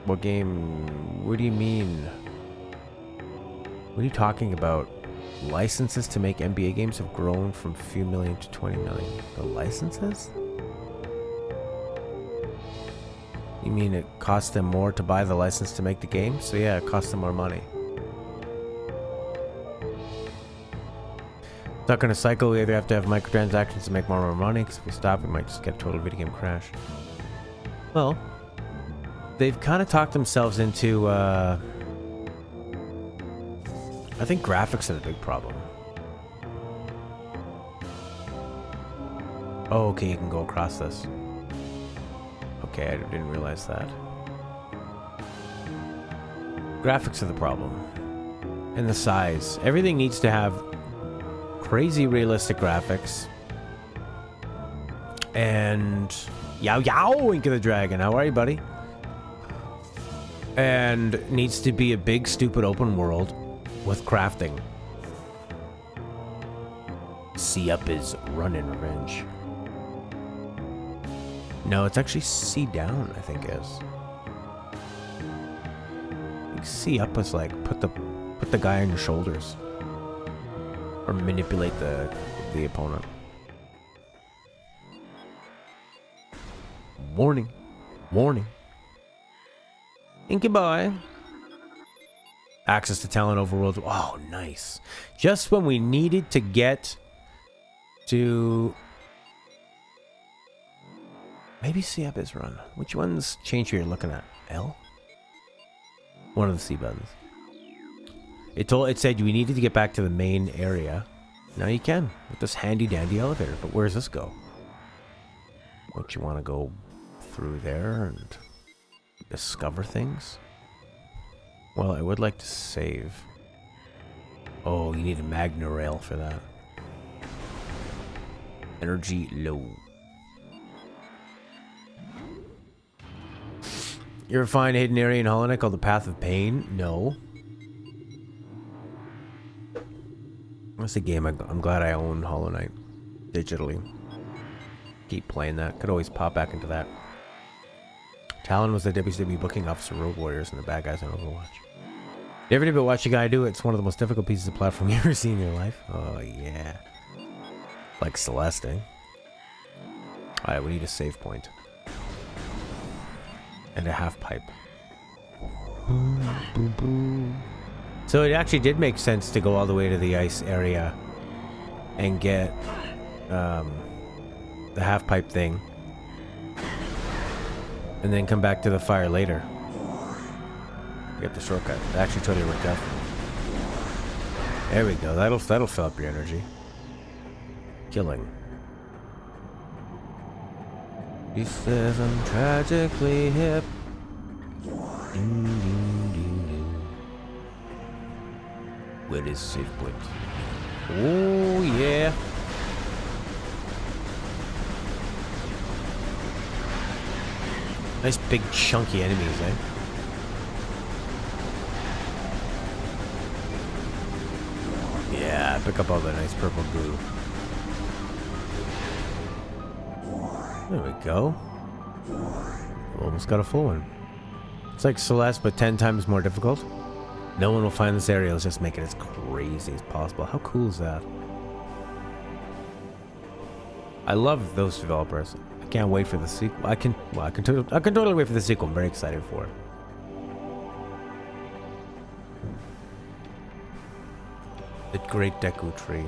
What game? What do you mean? What are you talking about? Licenses to make NBA games have grown from a few million to 20 million. The licenses? You mean it costs them more to buy the license to make the game? So yeah, it costs them more money. Stuck in a cycle, we either have to have microtransactions to make more money, because if we stop, we might just get a total video game crash. Well, they've kind of talked themselves into, I think graphics are the big problem. Oh, okay, you can go across this. Okay, I didn't realize that. Graphics are the problem. And the size. Everything needs to have crazy realistic graphics. And... Yow yow, Wink of the Dragon. How are you, buddy? And needs to be a big, stupid open world with crafting. C up is running revenge. No, it's actually C down, I think is. I think C up is like put the guy on your shoulders. Or manipulate the opponent. Warning. Warning. Inky boy. Access to talent overworld. Oh, nice. Just when we needed to get to... Maybe C up is run. Which one's change you're looking at? L? One of the C buttons. It said we needed to get back to the main area. Now you can with this handy dandy elevator. But where does this go? Don't you want to go through there and discover things? Well, I would like to save. Oh, you need a magna rail for that. Energy low. You ever find a hidden area in Hollow Knight called the Path of Pain? No. That's a game I'm glad I own Hollow Knight digitally. Keep playing that. Could always pop back into that. Talon was the WCW booking officer, Road Warriors, and the bad guys on Overwatch. You ever did but watch a guy do it? It's one of the most difficult pieces of platform you ever seen in your life. Oh yeah. Like Celeste, eh? Alright, we need a save point. And a half pipe. Boom, boom, boom. So it actually did make sense to go all the way to the ice area and get the half pipe thing, and then come back to the fire later. Get the shortcut. It actually totally worked out. There we go. That'll fill up your energy. Killing. He says I'm tragically hip. Where is safe point? Oh yeah. Nice big chunky enemies, eh? Yeah, pick up all the nice purple goo. There we go. Almost got a full one. It's like Celeste, but 10 times more difficult. No one will find this area. Let's just make it as crazy as possible. How cool is that? I love those developers. I can't wait for the sequel. I can totally wait for the sequel. I'm very excited for it. The Great Deku Tree.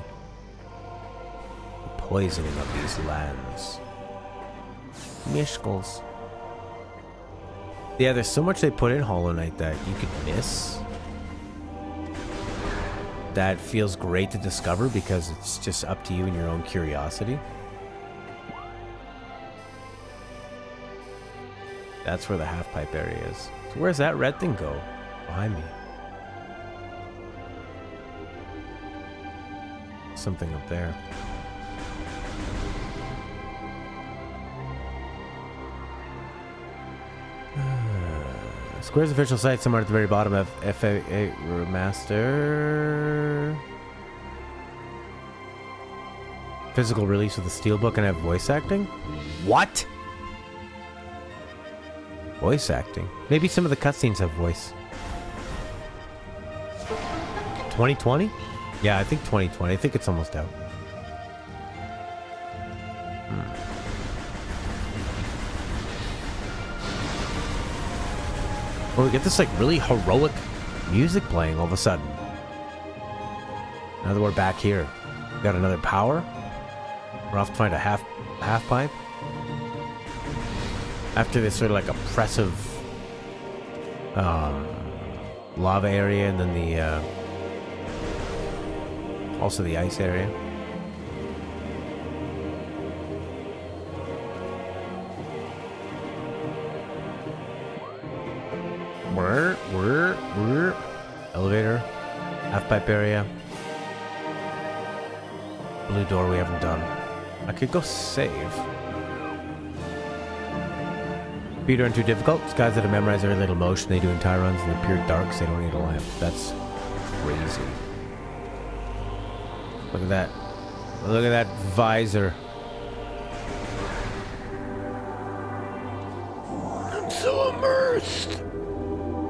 The poisoning of these lands. Mishkals. Yeah, there's so much they put in Hollow Knight that you could miss. That feels great to discover because it's just up to you and your own curiosity. That's where the half-pipe area is. So where's that red thing go? Behind me. Something up there. Square's official site, somewhere at the very bottom of FA8 Remaster. Physical release with a steelbook and have voice acting? What? Voice acting? Maybe some of the cutscenes have voice. 2020? Yeah, I think 2020. I think it's almost out. Oh, we get this like really heroic music playing all of a sudden. Now that we're back here, we got another power. We're off to find a half pipe. After this sort of like oppressive lava area, and then the also the ice area. Elevator, half pipe area, blue door we haven't done. I could go save. Speed run too difficult. These guys that have memorized every little motion they do entire runs and they're pure darks. They don't need a lamp. That's crazy. Look at that. Look at that visor. I'm so immersed.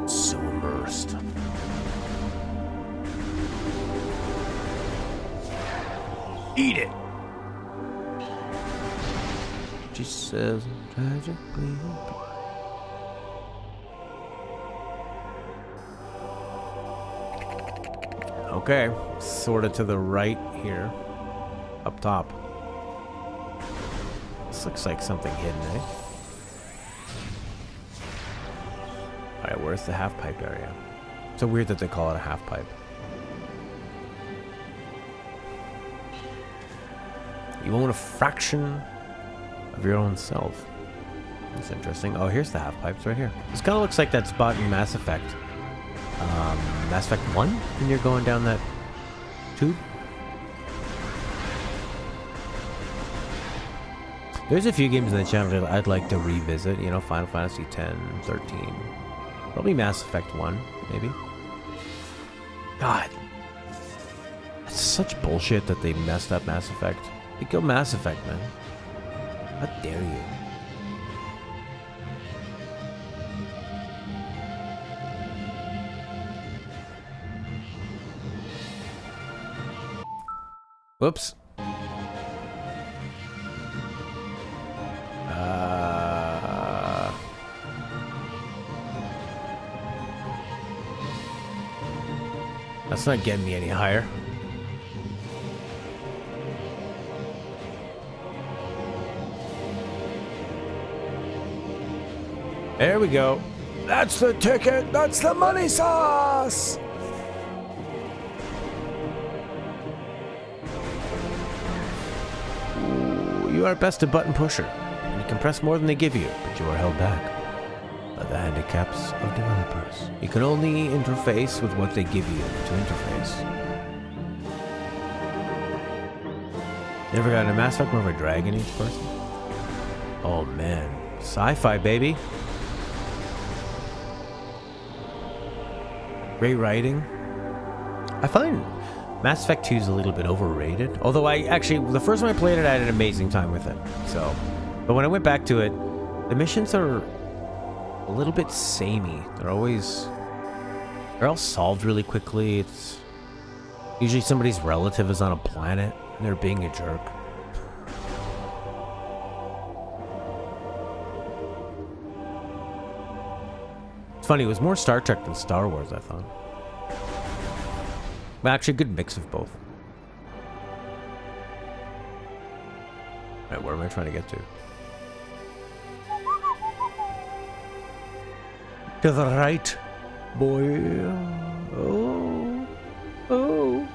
So immersed. Eat it. She says tragically. Okay, sort of to the right here, up top. This looks like something hidden, eh? Alright, where's the half pipe area? It's so weird that they call it a half pipe. You own a fraction of your own self. That's interesting. Oh, here's the half pipes right here. This kind of looks like that spot in Mass Effect. Mass Effect 1? When you're going down that tube? There's a few games on the channel that I'd like to revisit. You know, Final Fantasy 10, 13. Probably Mass Effect 1, maybe. God. That's such bullshit that they messed up Mass Effect. They killed Mass Effect, man. How dare you? Whoops. That's not getting me any higher. There we go. That's the ticket. That's the money sauce. Ooh, you are best a button pusher. And you can press more than they give you, but you are held back by the handicaps of developers. You can only interface with what they give you to interface. You ever got a Mass Effect where we're dragging each person? Oh man. Sci-fi, baby. Great writing. I find Mass Effect 2 is a little bit overrated. Although the first time I played it, I had an amazing time with it. So, But when I went back to it, the missions are a little bit samey. They're all solved really quickly. It's usually somebody's relative is on a planet and they're being a jerk. It's funny, it was more Star Trek than Star Wars, I thought. But actually, a good mix of both. Right, where am I trying to get to? To the right, boy. Oh. Oh.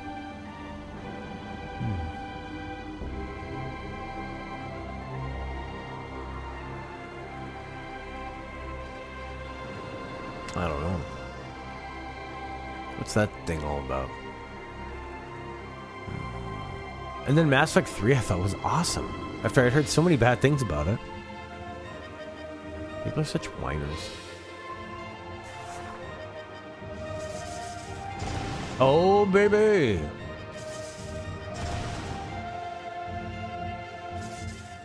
I don't know. What's that thing all about? And then Mass Effect 3 I thought was awesome. After I'd heard so many bad things about it. People are such whiners. Oh, baby!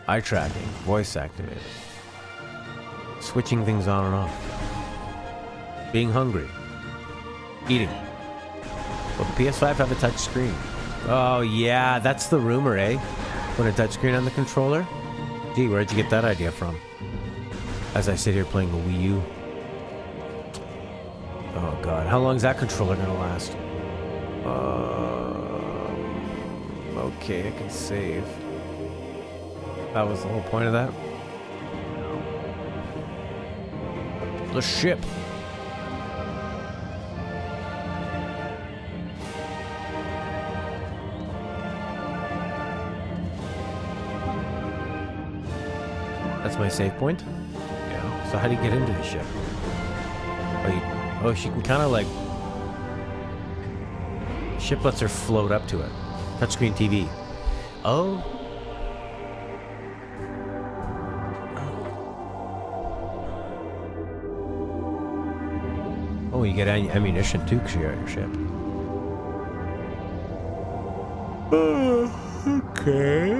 Eye tracking, voice activated. Switching things on and off. Being hungry. Eating. Will the PS5 have a touch screen? Oh, yeah, that's the rumor, eh? Put a touchscreen on the controller? Gee, where'd you get that idea from? As I sit here playing the Wii U. Oh, God. How long is that controller gonna last? Okay, I can save. That was the whole point of that. The ship. That's my save point? Yeah. So how do you get into the ship? Oh, she can kind of like... Ship lets her float up to it. Touchscreen TV. Oh. Oh, you get ammunition too because you're at your ship. Okay.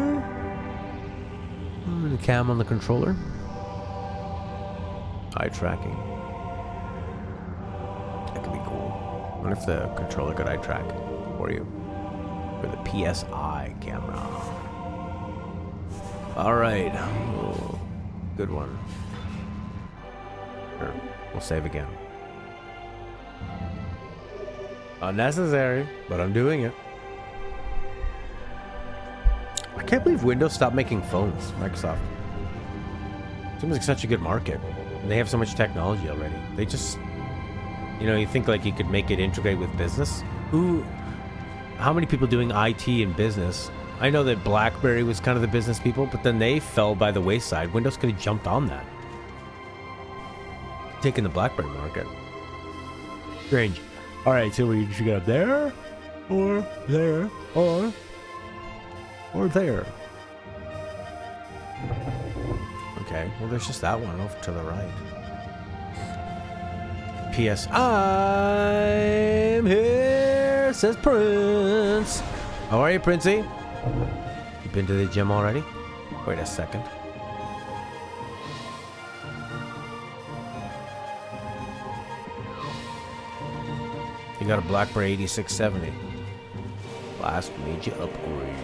The cam on the controller. Eye tracking. That could be cool. I wonder if the controller could eye track for you. For the PSI camera. Alright. Oh, good one. Sure. We'll save again. Unnecessary, but I'm doing it. I can't believe Windows stopped making phones, Microsoft. Seems like such a good market. And they have so much technology already. They just... You know, you think like you could make it integrate with business? How many people doing IT and business? I know that BlackBerry was kind of the business people, but then they fell by the wayside. Windows could have jumped on that. Taking the BlackBerry market. Strange. Alright, so we should go there, or there, or there. Okay, well there's just that one over to the right. P.S. I'm here, says Prince. How are you, Princey? You been to the gym already? Wait a second. You got a BlackBerry 8670. Last major upgrade.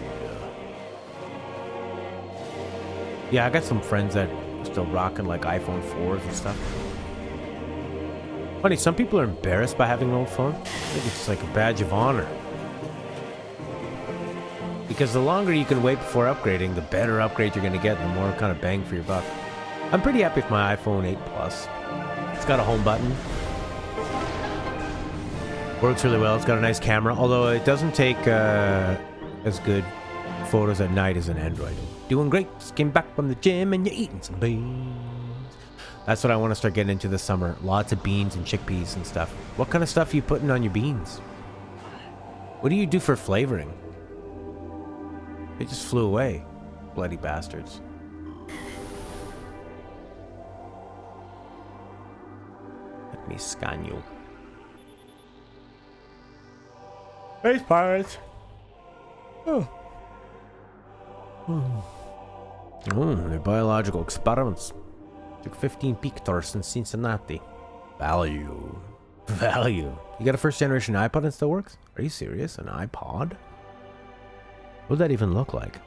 Yeah, I got some friends that are still rocking like iPhone 4s and stuff. Funny, some people are embarrassed by having an old phone. I think it's like a badge of honor. Because the longer you can wait before upgrading, the better upgrade you're going to get, and the more kind of bang for your buck. I'm pretty happy with my iPhone 8 Plus. It's got a home button. Works really well. It's got a nice camera, although it doesn't take as good photos at night as an Android. Doing great. Just came back from the gym and you're eating some beans. That's what I want to start getting into this summer. Lots of beans and chickpeas and stuff. What kind of stuff are you putting on your beans? What do you do for flavoring? They just flew away. Bloody bastards. Let me scan you. Space pirates. Oh. Oh, they're biological experiments. Took 15 pictures in Cincinnati. Value. Value. You got a first generation iPod and it still works? Are you serious? An iPod? What would that even look like?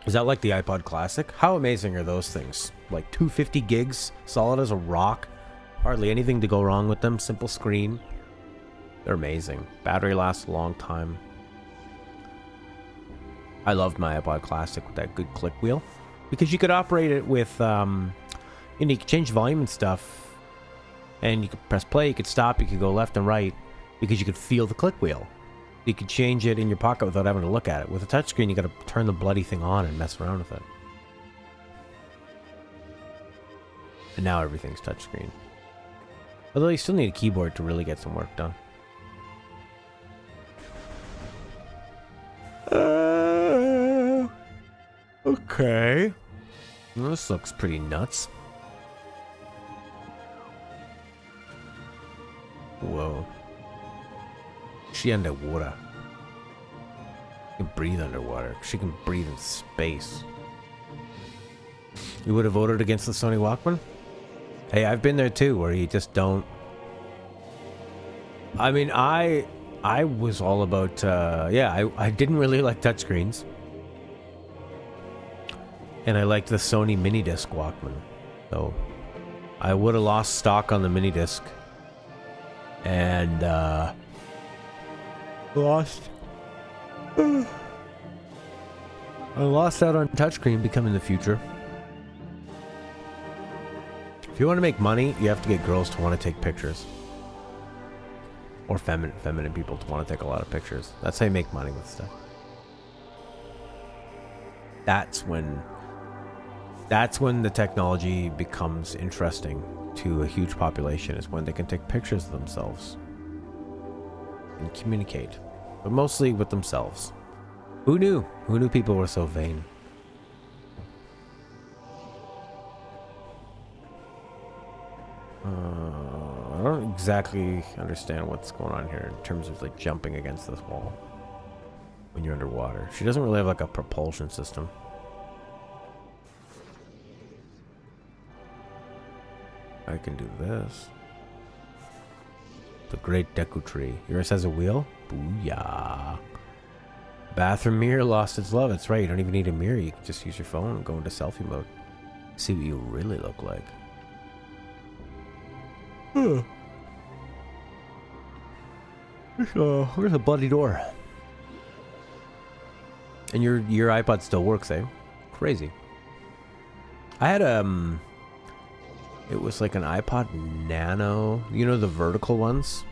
Is that like the iPod Classic? How amazing are those things? Like 250 gigs, solid as a rock. Hardly anything to go wrong with them. Simple screen. They're amazing. Battery lasts a long time. I loved my iPod Classic with that good click wheel. Because you could operate it with, you could change volume and stuff. And you could press play, you could stop, you could go left and right. Because you could feel the click wheel. You could change it in your pocket without having to look at it. With a touchscreen, you got to turn the bloody thing on and mess around with it. And now everything's touchscreen. Although you still need a keyboard to really get some work done. Okay. Well, this looks pretty nuts. Whoa. She underwater. She can breathe underwater. She can breathe in space. You would have voted against the Sony Walkman? Hey, I've been there too, where you just don't... I mean, I was all about... I didn't really like touchscreens. And I liked the Sony mini disc Walkman. So, I would have lost stock on the mini disc. And, lost. I lost out on touchscreen becoming the future. If you want to make money, you have to get girls to want to take pictures. Or feminine people to want to take a lot of pictures. That's how you make money with stuff. That's when the technology becomes interesting to a huge population, is when they can take pictures of themselves and communicate, but mostly with themselves. Who knew? Who knew people were so vain? I don't exactly understand what's going on here in terms of like jumping against this wall when you're underwater. She doesn't really have like a propulsion system. I can do this. The Great Deku Tree. Yours has a wheel? Booyah. Bathroom mirror lost its love. That's right. You don't even need a mirror. You can just use your phone and go into selfie mode. See what you really look like. Where's a bloody door? And your iPod still works, eh? Crazy. I had it was like an iPod Nano. You know the vertical ones?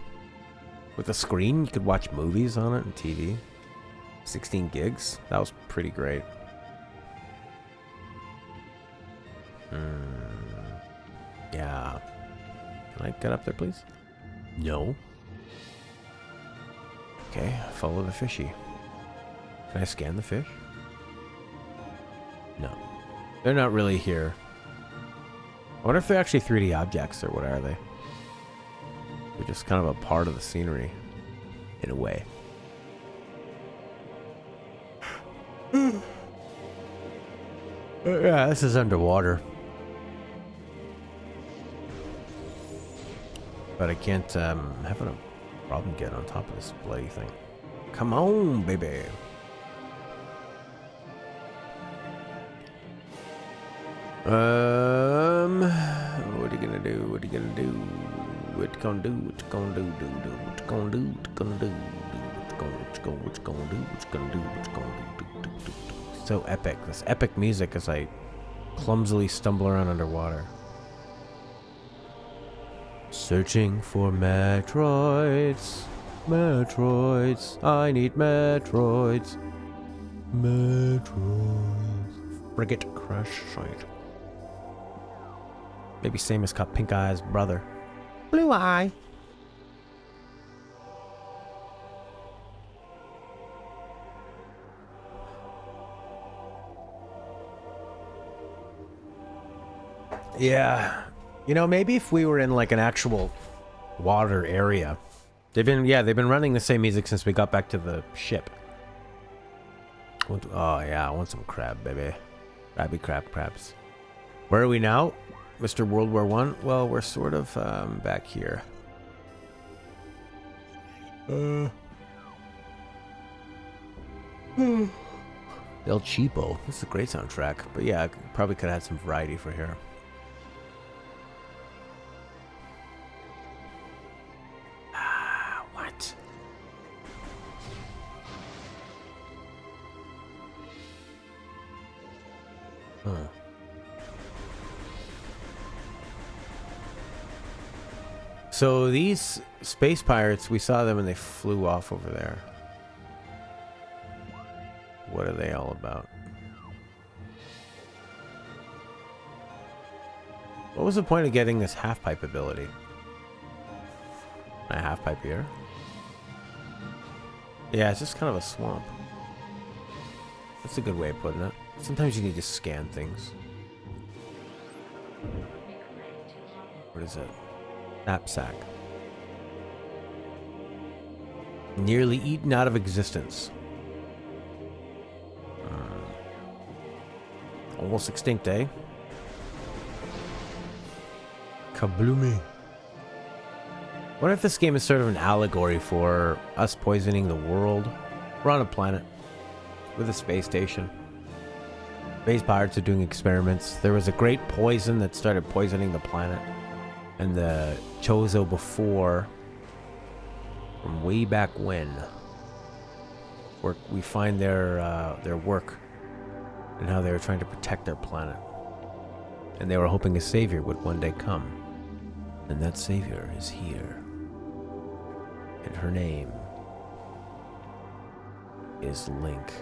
With a screen, you could watch movies on it and TV. 16 gigs. That was pretty great. Yeah. Can I get up there, please? No. Okay, follow the fishy. Can I scan the fish? No. They're not really here. I wonder if they're actually 3D objects, or what are they? They're just kind of a part of the scenery, in a way. Yeah, this is underwater. But I can't, having a problem getting on top of this bloody thing. Come on, baby. What are you gonna do? What are you gonna do? What you gonna do? What you gonna do? What you gonna do? What you gonna do? What you gonna do? What you gonna do? What you gonna do? What you gonna do? So epic. This epic music as I clumsily stumble around underwater. Searching for Metroids. Metroids. I need Metroids. Metroids. Frigate crash site. Maybe Samus got Pink Eye's brother. Blue Eye. Yeah. You know, maybe if we were in like an actual water area. They've been running the same music since we got back to the ship. Oh yeah, I want some crab, baby. Crabby crab crabs. Where are we now? Mr. World War One? Well, we're sort of back here. El Cheapo. This is a great soundtrack. But yeah, I probably could have had some variety for here. What? Huh. So these space pirates, we saw them and they flew off over there. What are they all about? What was the point of getting this half-pipe ability? A half-pipe here? Yeah, it's just kind of a swamp. That's a good way of putting it. Sometimes you need to scan things. What is it? Knapsack. Nearly eaten out of existence. Almost extinct, eh? Kabloomy. What if this game is sort of an allegory for us poisoning the world? We're on a planet with a space station. Space pirates are doing experiments. There was a great poison that started poisoning the planet. And the Chozo before, from way back when, we find their work and how they were trying to protect their planet. And they were hoping a savior would one day come. And that savior is here. And her name is Link.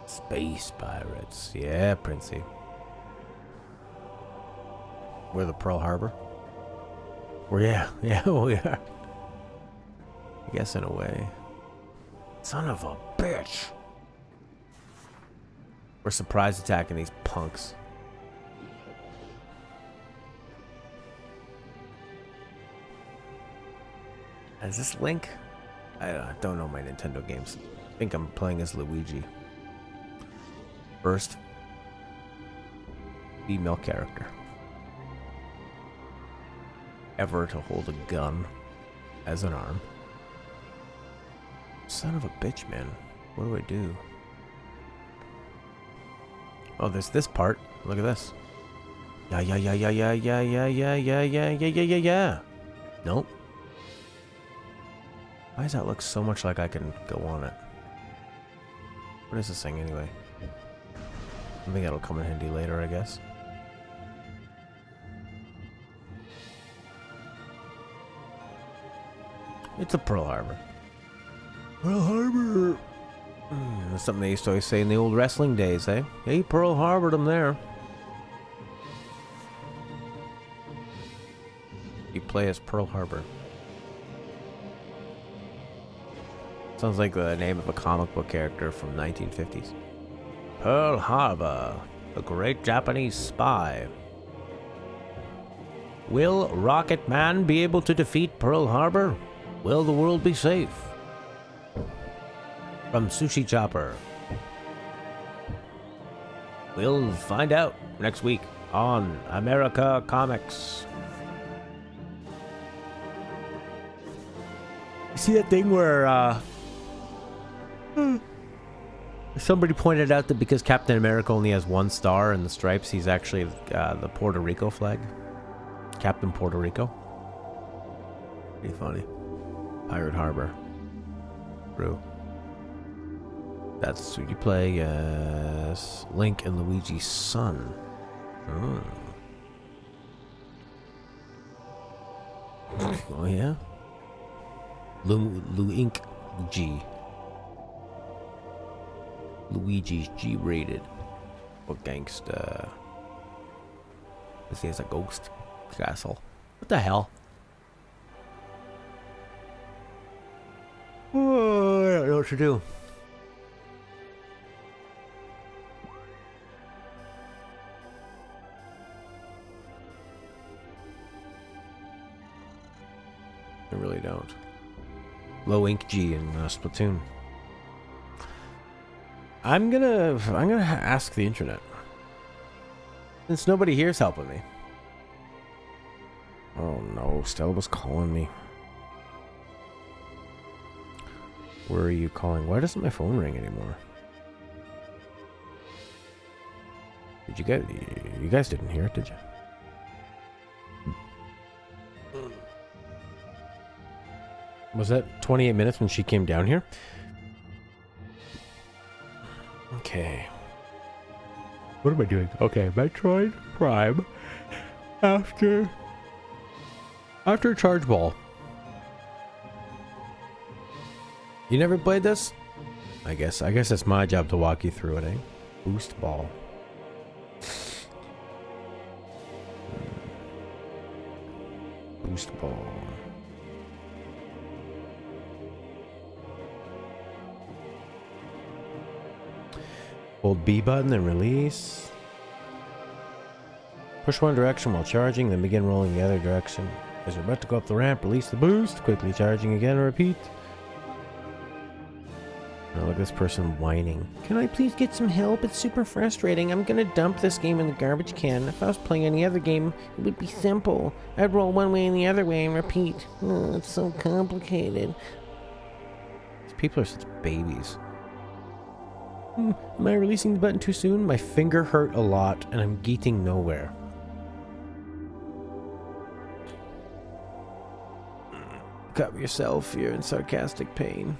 Space pirates. Yeah, Princey. We're the Pearl Harbor. Yeah, we are. I guess in a way. Son of a bitch. We're surprise attacking these punks. Is this Link? I don't know my Nintendo games. I think I'm playing as Luigi. First female character ever to hold a gun as an arm. Son of a bitch, man. What do I do? Oh, there's this part. Look at this. Yeah. Nope. Why does that look so much like I can go on it? What is this thing anyway? I think that'll come in handy later, I guess. It's a Pearl Harbor. Pearl Harbor! That's something they used to always say in the old wrestling days, eh? Hey, Pearl Harbored them there. You play as Pearl Harbor. Sounds like the name of a comic book character from 1950s. Pearl Harbor, the great Japanese spy. Will Rocket Man be able to defeat Pearl Harbor? Will the world be safe? From Sushi Chopper. We'll find out next week on America Comics. You see that thing where somebody pointed out that because Captain America only has one star in the stripes, he's actually the Puerto Rico flag. Captain Puerto Rico. Pretty funny. Pirate Harbor. True. That's who you play as Link and Luigi's son. Oh yeah? Luink G. Luigi's G-rated. What gangsta? This is a ghost castle. What the hell? Oh, I don't know what to do. I really don't. Low Ink G in Splatoon. I'm gonna ask the internet. Since nobody here's helping me. Oh no, Stella was calling me. Where are you calling? Why doesn't my phone ring anymore? Did you guys didn't hear it, did you? Was that 28 minutes when she came down here? Okay. What am I doing? Okay, Metroid Prime after Charge Ball. You never played this? I guess it's my job to walk you through it, eh? Boost Ball. Boost Ball. Hold B button and release. Push one direction while charging, then begin rolling the other direction. As you're about to go up the ramp, release the boost. Quickly charging again, repeat. Oh, look at this person whining. Can I please get some help? It's super frustrating. I'm gonna dump this game in the garbage can. If I was playing any other game, it would be simple. I'd roll one way and the other way and repeat. Oh, it's so complicated. These people are such babies. Am I releasing the button too soon? My finger hurt a lot and I'm geeting nowhere. Cover yourself, you're in sarcastic pain.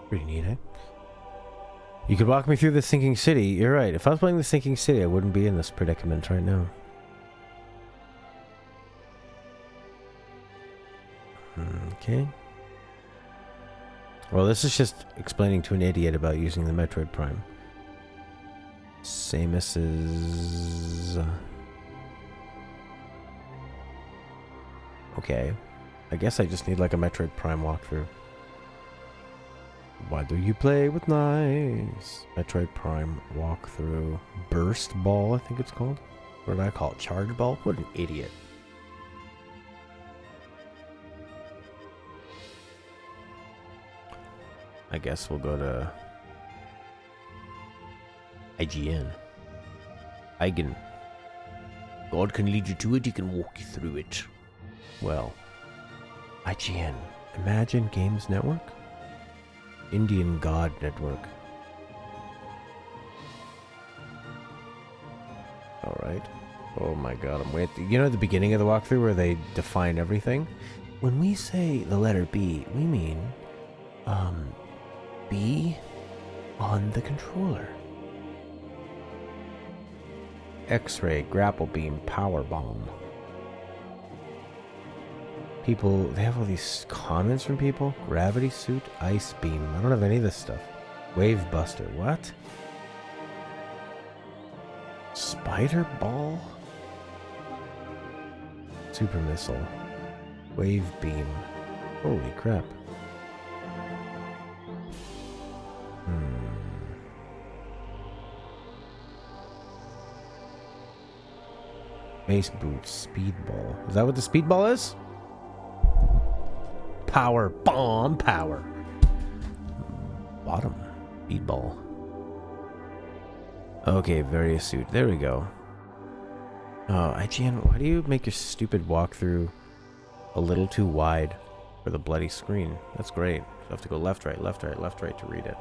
Pretty neat, eh? You could walk me through the sinking city. You're right. If I was playing the sinking city, I wouldn't be in this predicament right now. Okay. Well, this is just explaining to an idiot about using the Metroid Prime. Samus is... Okay. I guess I just need like a Metroid Prime walkthrough. Why do you play with knives? Metroid Prime walkthrough. Burst Ball, I think it's called. What did I call it? Charge Ball? What an idiot. I guess we'll go to IGN. Eigen. God can lead you to it, he can walk you through it. Well, IGN. Imagine Games Network? Indian God Network. Alright. Oh my god, I'm waiting. You know at the beginning of the walkthrough where they define everything? When we say the letter B, we mean, B on the controller. X-ray, grapple beam, power bomb. People, they have all these comments from people. Gravity suit, ice beam. I don't have any of this stuff. Wave buster, what? Spider ball? Super missile. Wave beam. Holy crap. Base boots, speedball. Is that what the speedball is? Power bomb, power. Bottom, speedball. Okay, various suit. There we go. Oh, IGN, why do you make your stupid walkthrough a little too wide for the bloody screen? That's great. You have to go left, right, left, right, left, right to read it.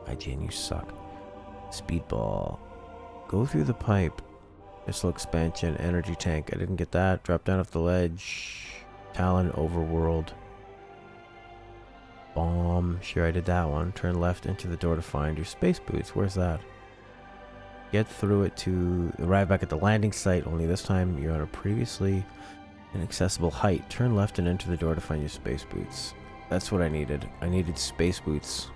IGN, you suck. Speedball. Go through the pipe. Missile expansion, energy tank. I didn't get that. Drop down off the ledge. Talon, overworld. Bomb. Sure, I did that one. Turn left, enter the door to find your space boots. Where's that? Get through it to arrive back at the landing site. Only this time you're at a previously inaccessible height. Turn left and enter the door to find your space boots. That's what I needed. I needed space boots.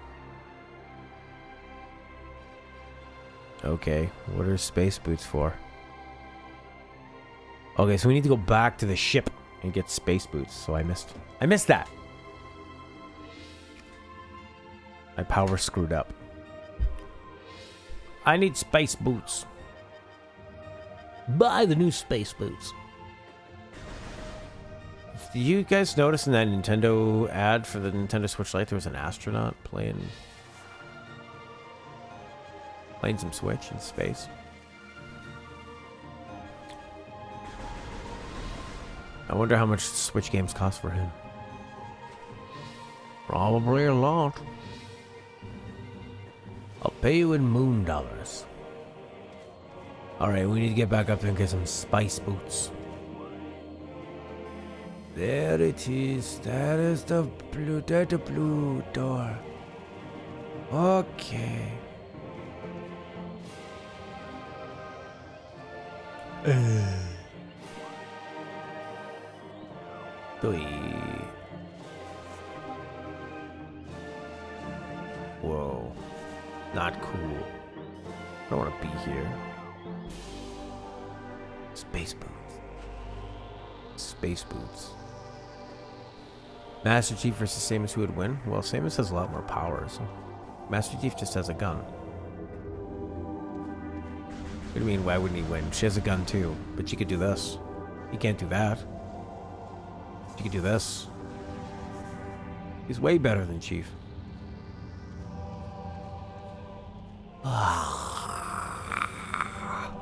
Okay, what are space boots for? Okay, so we need to go back to the ship and get space boots. So I missed that. My power screwed up. I need space boots. Buy the new space boots. Did you guys notice in that Nintendo ad for the Nintendo Switch Lite there was an astronaut playing some Switch in space? I wonder how much Switch games cost for him. Probably a lot. I'll pay you in moon dollars. Alright, we need to get back up there and get some spice boots. There it is. That is the blue door. Okay. Whoa. Not cool. I don't want to be here. Space boots. Space boots. Master Chief versus Samus, who would win? Well, Samus has a lot more power, so Master Chief just has a gun. What do you mean, why wouldn't he win? She has a gun too, but she could do this. He can't do that. She could do this. He's way better than Chief.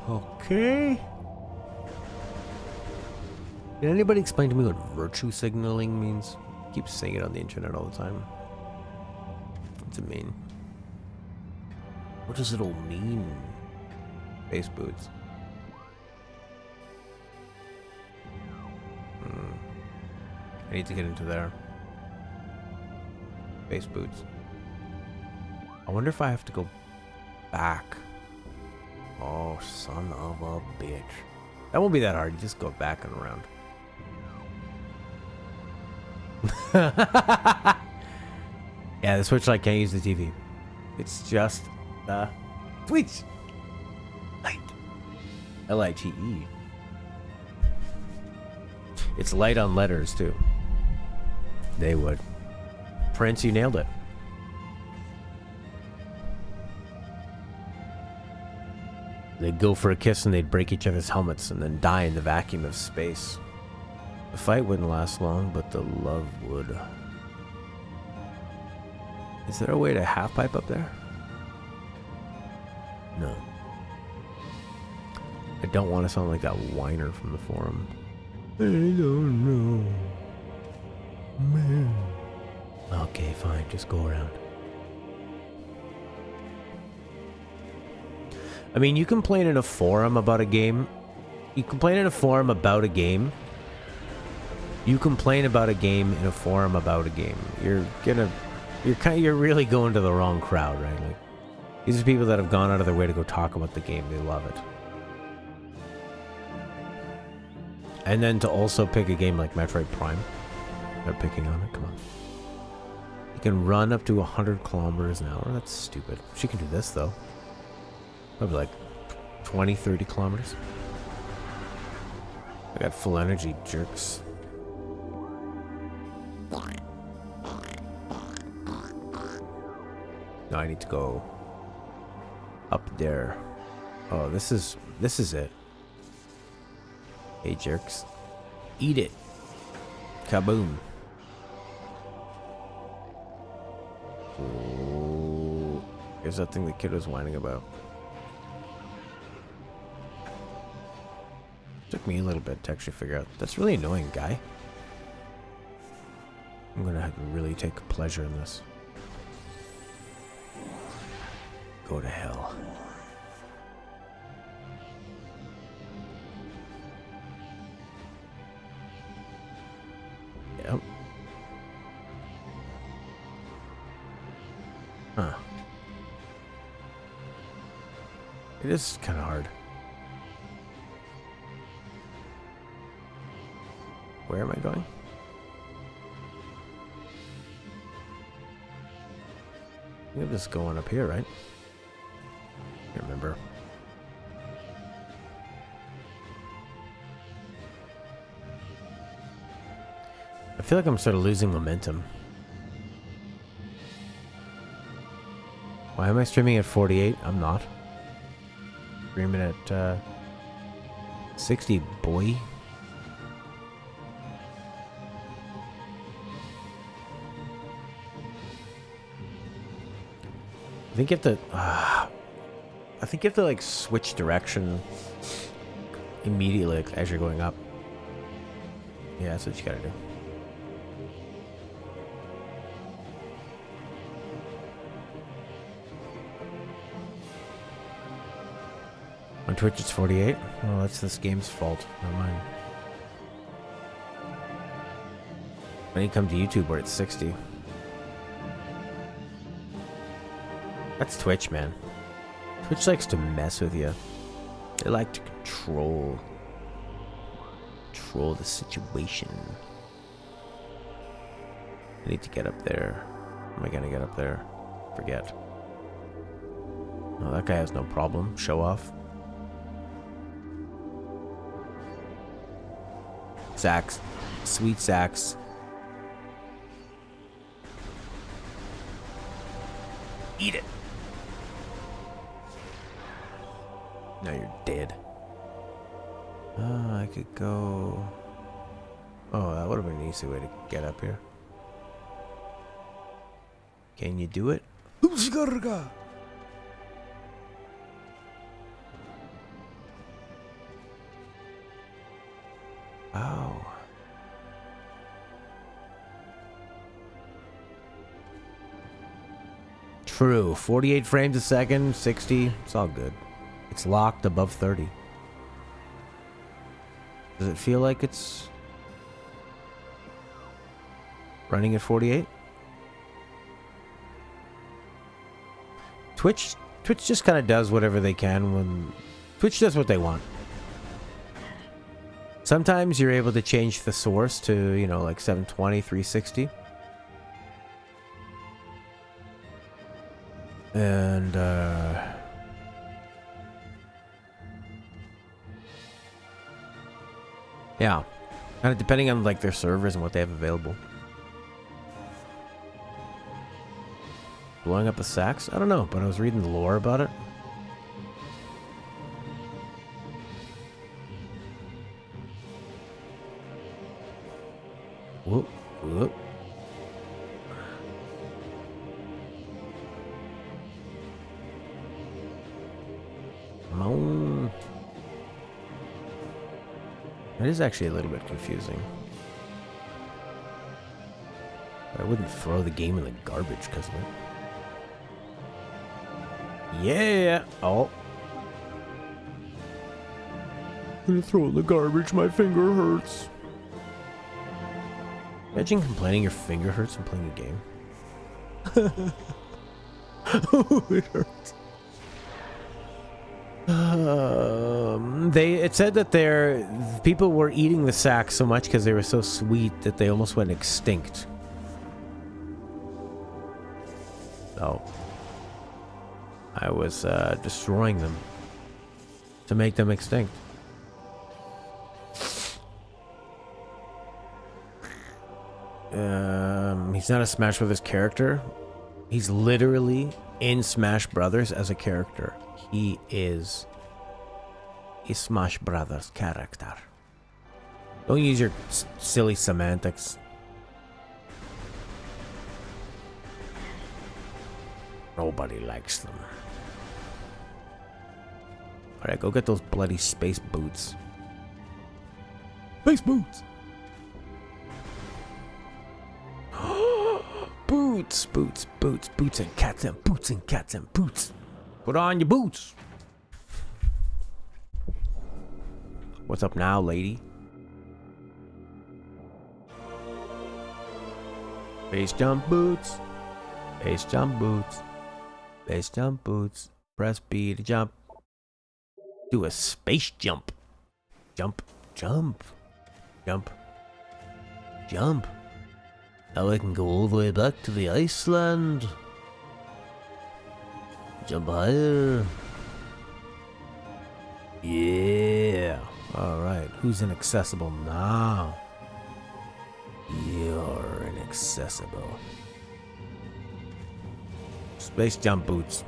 Okay. Can anybody explain to me what virtue signaling means? I keep saying it on the internet all the time. What's it mean? What does it all mean? Space boots. I need to get into there. Space boots. I wonder if I have to go back. Oh, son of a bitch. That won't be that hard. You just go back and around. Yeah, the Switch Lite can't use the TV. It's just the Switch Lite. L-I-T-E. It's light on letters, too. They would. Prince, you nailed it. They'd go for a kiss and they'd break each other's helmets and then die in the vacuum of space. The fight wouldn't last long, but the love would. Is there a way to half pipe up there? No. I don't want to sound like that whiner from the forum. I don't know. Man. Okay, fine. Just go around. I mean, you complain in a forum about a game. You complain in a forum about a game. You complain about a game in a forum about a game. You're really going to the wrong crowd, right? Like, these are people that have gone out of their way to go talk about the game. They love it. And then to also pick a game like Metroid Prime. They're picking on it. Come on. You can run up to 100 kilometers an hour. That's stupid. She can do this, though. Probably like 20, 30 kilometers. I got full energy, jerks. No, I need to go up there. Oh, this is it. Hey, jerks. Eat it. Kaboom. Oh, here's that thing the kid was whining about. Took me a little bit to actually figure out. That's really annoying, guy. I'm gonna have to really take pleasure in this. Go to hell. Yep. Huh. It is kind of hard. Where am I going? I think I'm just going up here, right? Can't remember. I feel like I'm sort of losing momentum. Why am I streaming at 48? I'm not. Streaming at 60, boy. I think you have to. I think you have to like switch direction immediately like, as you're going up. Yeah, that's what you gotta do. On Twitch it's 48. Well, that's this game's fault, not mine. When you come to YouTube where it's 60. That's Twitch, man. Twitch likes to mess with you. They like to control the situation. I need to get up there. How am I gonna get up there? Forget. Oh, that guy has no problem. Show off. Sax. Sweet sax. Eat it. Now you're dead. I could go... Oh, that would have been an easy way to get up here. Can you do it? Oh. True. 48 frames a second, 60. It's all good. It's locked above 30. Does it feel like it's running at 48? Twitch just kind of does whatever they can when... Twitch does what they want. Sometimes you're able to change the source to, you know, like 720, 360. And, yeah. Kind of depending on, like, their servers and what they have available. Blowing up a sax? I don't know, but I was reading the lore about it. Whoop, whoop. Come on. It is actually a little bit confusing. But I wouldn't throw the game in the garbage because of it. Yeah! Oh. I'm gonna throw it in the garbage, my finger hurts. Imagine complaining your finger hurts when playing a game. Oh, it hurts. It said that people were eating the sack so much because they were so sweet that they almost went extinct. So I was destroying them to make them extinct. He's not a Smash Brothers character. He's literally in Smash Brothers as a character. He is a Smash Brothers character. Don't use your silly semantics. Nobody likes them. Alright, go get those bloody space boots. Space boots! Boots, boots, boots, boots and cats and boots and cats and boots. Put on your boots. What's up now, lady? Base jump boots. Base jump boots. Base jump boots. Press B to jump. Do a space jump. Jump, jump, jump, jump. Now I can go all the way back to the Iceland. Jump higher. Yeah. Alright, who's inaccessible now? You're inaccessible. Space jump boots.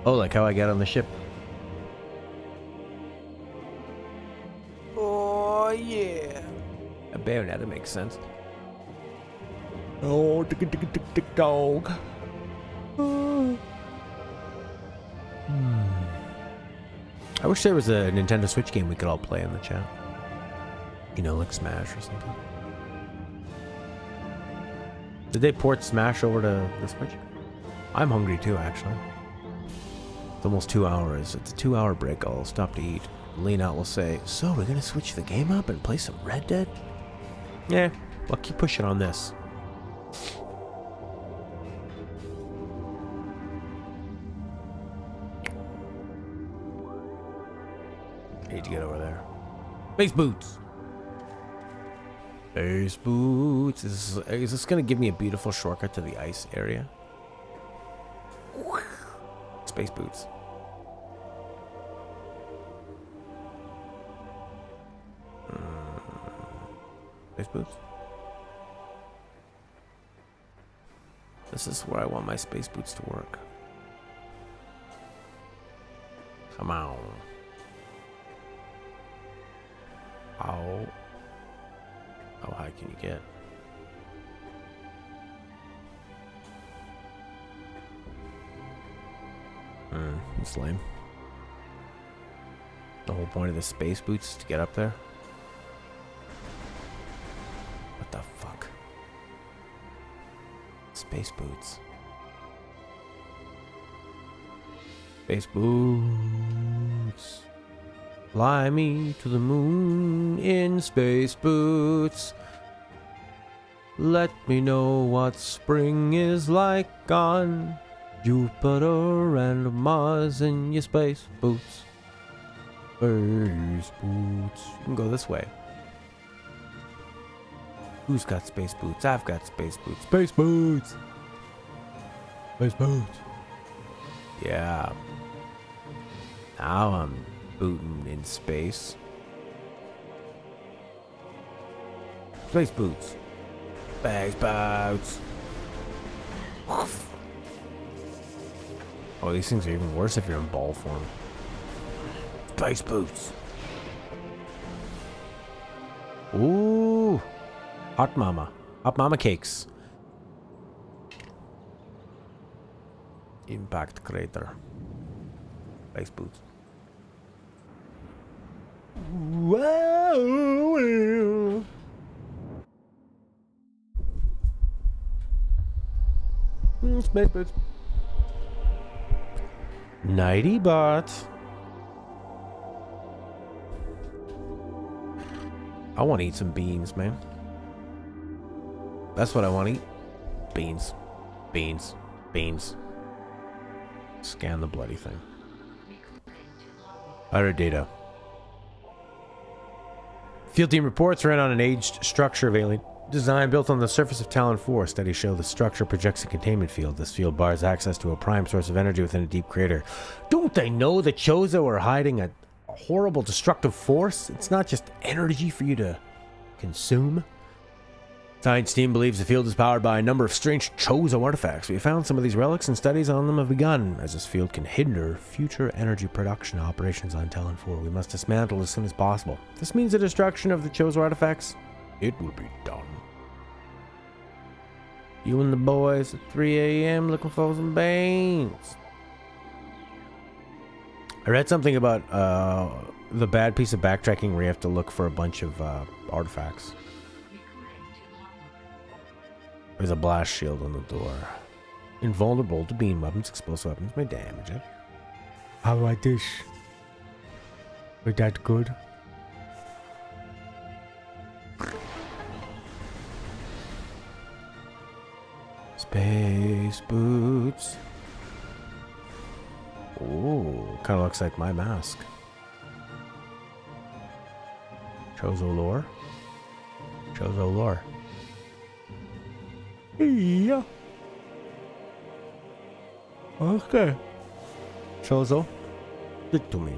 Oh, like how I get on the ship. Oh, yeah. A bayonet, that makes sense. Oh, tick dog. I wish there was a Nintendo Switch game we could all play in the chat. You know, like Smash or something. Did they port Smash over to the Switch? I'm hungry too, actually. It's almost 2 hours. It's a 2-hour break. I'll stop to eat. Lean out will say, so we're gonna switch the game up and play some Red Dead? Yeah, well, keep pushing on this. Need to get over there. Space boots. Space boots. Is this gonna give me a beautiful shortcut to the ice area? Space boots. Space boots. This is where I want my space boots to work. Come on. How high can you get? It's lame. The whole point of the space boots is to get up there. What the fuck? Space boots. Space boots. Fly me to the moon in space boots. Let me know what spring is like on Jupiter and Mars in your space boots. Space boots. You can go this way. Who's got space boots? I've got space boots. Space boots! Space boots. Yeah. Now I'm booting in space. Space boots. Space boots. Oh, these things are even worse if you're in ball form. Space boots. Ooh. Hot mama. Hot mama cakes. Impact crater. Space boots. Whoa. Space boots. Nighty bot. I want to eat some beans, man. That's what I want to eat. Beans. Beans. Beans. Scan the bloody thing. Outer data. Field team reports ran on an aged structure of alien design built on the surface of Talon 4. Studies show the structure projects a containment field. This field bars access to a prime source of energy within a deep crater. Don't they know the Chozo are hiding a horrible destructive force? It's not just energy for you to consume. Science team believes the field is powered by a number of strange Chozo artifacts. We found some of these relics and studies on them have begun, as this field can hinder future energy production operations on Talon 4. We must dismantle as soon as possible. This means the destruction of the Chozo artifacts. It will be done. You and the boys at 3 a.m. looking for some beans. I read something about the bad piece of backtracking where you have to look for a bunch of artifacts. There's a blast shield on the door. Invulnerable to beam weapons, explosive weapons may damage it. How about this? Is that good? Space boots. Ooh, kind of looks like my mask. Chozo lore. Chozo lore. Yeah. Okay. Chozo, stick to me.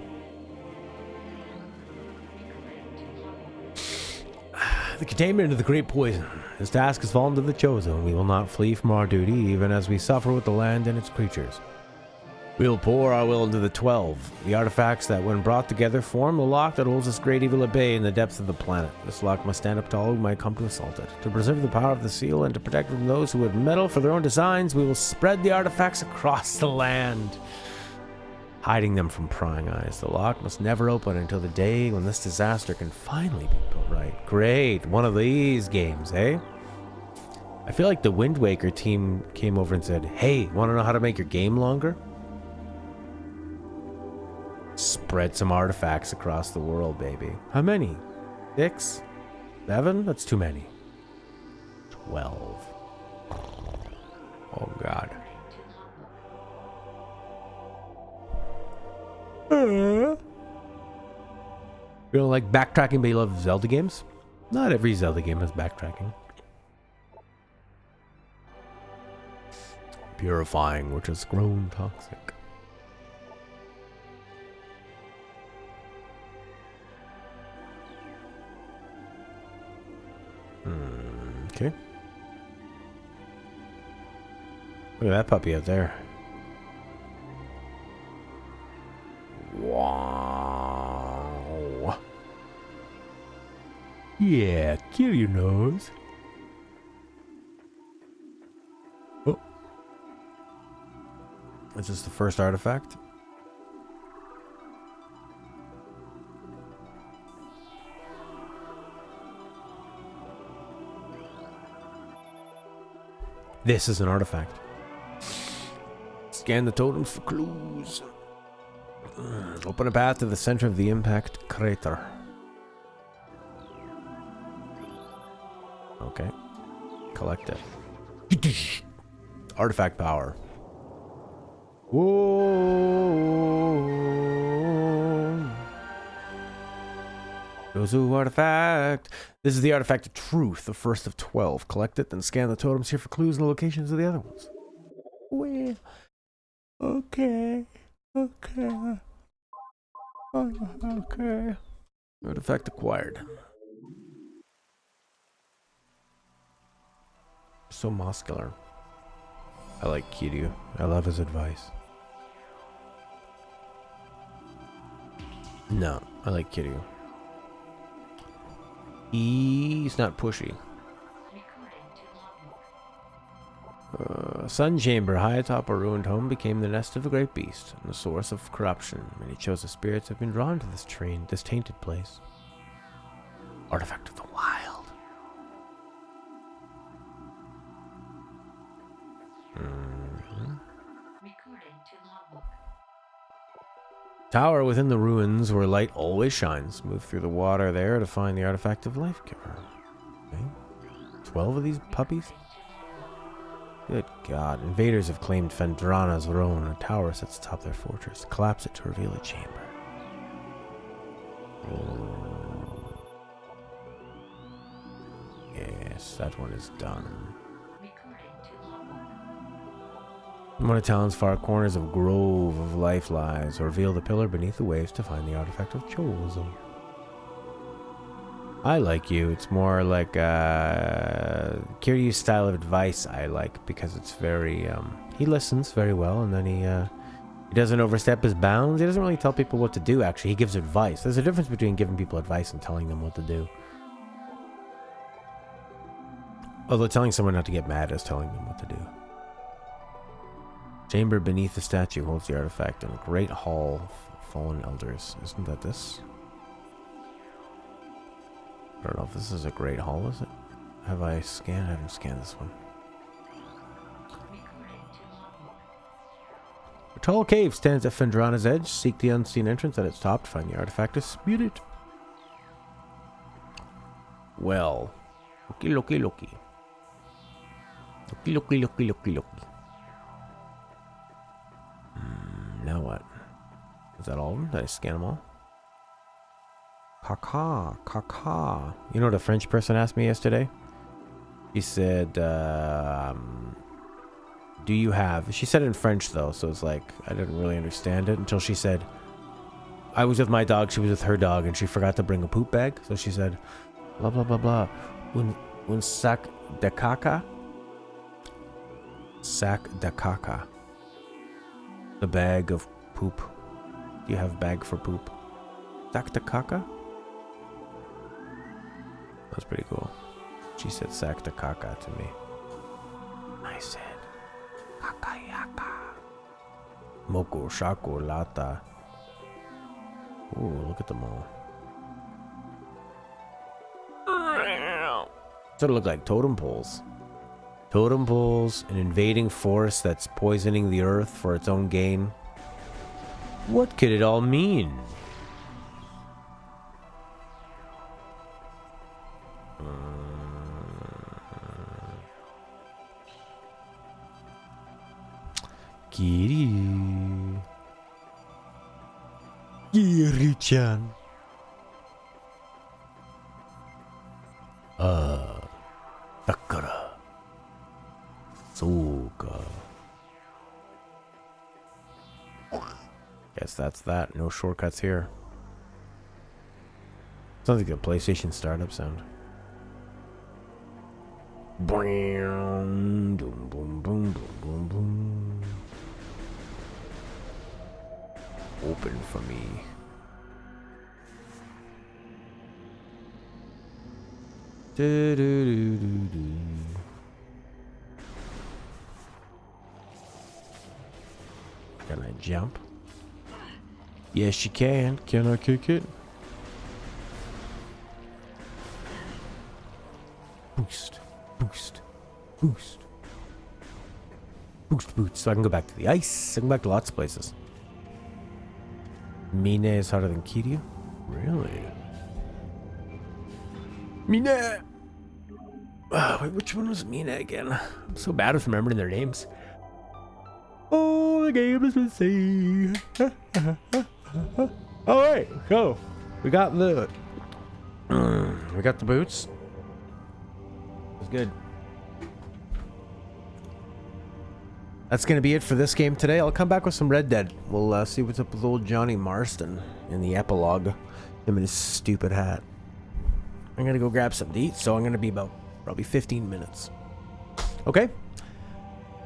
The containment of the great poison. This task has fallen to the Chozo, and we will not flee from our duty, even as we suffer with the land and its creatures. We'll pour our will into the 12, the artifacts that, when brought together, form the lock that holds this great evil at bay in the depths of the planet. This lock must stand up to all who might come to assault it. To preserve the power of the seal and to protect from those who would meddle for their own designs, we will spread the artifacts across the land, hiding them from prying eyes. The lock must never open until the day when this disaster can finally be put right. Great, one of these games, eh? I feel like the Wind Waker team came over and said, hey, want to know how to make your game longer? Spread some artifacts across the world, baby. How many? 6? 7? That's too many. 12. Oh, God. You don't like backtracking, but you love Zelda games? Not every Zelda game has backtracking. Purifying, which has grown toxic. Okay. Look at that puppy out there. Wow. Yeah, kill your nose. Oh. Is this the first artifact? This is an artifact. Scan the totems for clues. Open a path to the center of the impact crater. Okay. Collect it. Artifact power. Whoa. Gozu artifact. This is the artifact of truth, the first of 12. Collect it, then scan the totems here for clues and the locations of the other ones. Well, okay. Okay. Okay. Artifact acquired. So muscular. I like Kiryu. I love his advice. No, I like Kiryu. He's not pushy. Sun chamber high atop a ruined home became the nest of a great beast and the source of corruption. Many chosen spirits have been drawn to this tainted place. Artifact of the wild. Tower within the ruins where light always shines. Move through the water there to find the artifact of life giver. Okay. 12 of these puppies? Good God. Invaders have claimed Phendrana's throne. A tower sits atop their fortress. Collapse it to reveal a chamber. Oh. Yes, that one is done. In one of town's far corners of grove of life lies, or reveal the pillar beneath the waves to find the artifact of chosen. I like you. It's more like Kiryu's style of advice I like, because it's very he listens very well, and then he doesn't overstep his bounds. He doesn't really tell people what to do, actually. He gives advice. There's a difference between giving people advice and telling them what to do. Although telling someone not to get mad is telling them what to do. Chamber beneath the statue holds the artifact in a great hall of fallen elders. Isn't that this? I don't know if this is a great hall, is it? Have I scanned? I haven't scanned this one. A tall cave stands at Phendrana's edge. Seek the unseen entrance at its top to find the artifact. Dispute it. Well. Looky, looky, looky. Looky, looky, looky, looky, looky. Now what? Is that all of them? Did I scan them all? Caca, caca. You know what a French person asked me yesterday? He said, do you have... She said it in French, though, so it's like, I didn't really understand it until she said, I was with my dog, she was with her dog, and she forgot to bring a poop bag. So she said, blah, blah, blah, blah. Un sac de caca? Sac de caca. The bag of poop. Do you have bag for poop? Sakta kaka? That's pretty cool. She said sakta kaka to me. I said kakayaka. Moko shako lata. Ooh, look at them all. Sort of look like totem poles. Totem poles, an invading force that's poisoning the earth for its own gain. What could it all mean? Kiri. Kiri-chan. Takara. Soka. Guess that's that. No shortcuts here. Sounds like a PlayStation startup sound. Boom, boom, boom, boom, boom, boom. Open for me. Do, do, do, do, do. Can I jump? Yes, you can. Can I kick it? Boost, boost, boost. Boost, boost. So I can go back to the ice. I can go back to lots of places. Mine is harder than Kiryu? Really? Mine! Wait, which one was Mine again? I'm so bad with remembering their names. Oh, the game is insane. Alright, so we got the boots. It's good. That's gonna be it for this game today. I'll come back with some Red Dead. We'll see what's up with old Johnny Marston in the epilogue. Him and his stupid hat. I'm gonna go grab something to eat, so I'm gonna be about probably 15 minutes. Okay?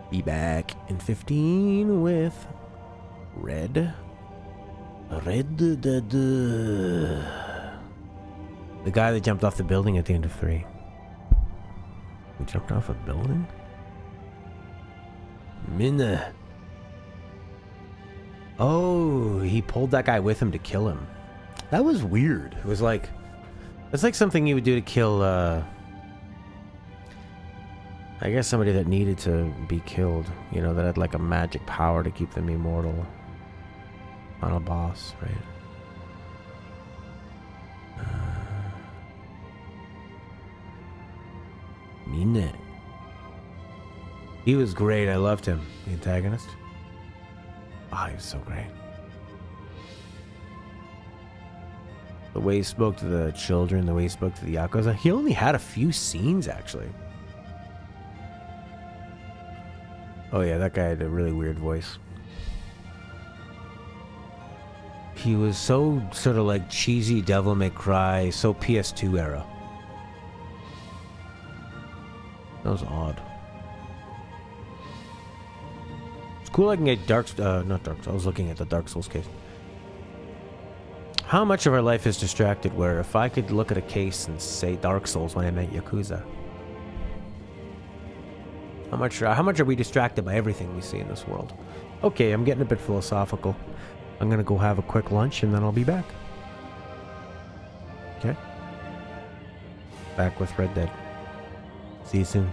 Be back in 15 with Red Dead. The guy that jumped off the building at the end of 3. He jumped off a building? Minna. Oh, he pulled that guy with him to kill him. That was weird. It was like... It's like something you would do to kill, I guess somebody that needed to be killed. You know, that had like a magic power to keep them immortal. Final boss, right? Mine. He was great. I loved him. The antagonist. Oh, he was so great. The way he spoke to the children, the way he spoke to the Yakuza. He only had a few scenes, actually. Oh yeah, that guy had a really weird voice. He was so sort of like cheesy Devil May Cry, so PS2 era. That was odd. It's cool I can get not Dark Souls. I was looking at the Dark Souls case. How much of our life is distracted where if I could look at a case and say Dark Souls when I meant Yakuza? How much are we distracted by everything we see in this world? Okay, I'm getting a bit philosophical. I'm gonna go have a quick lunch and then I'll be back. Okay? Back with Red Dead. See you soon.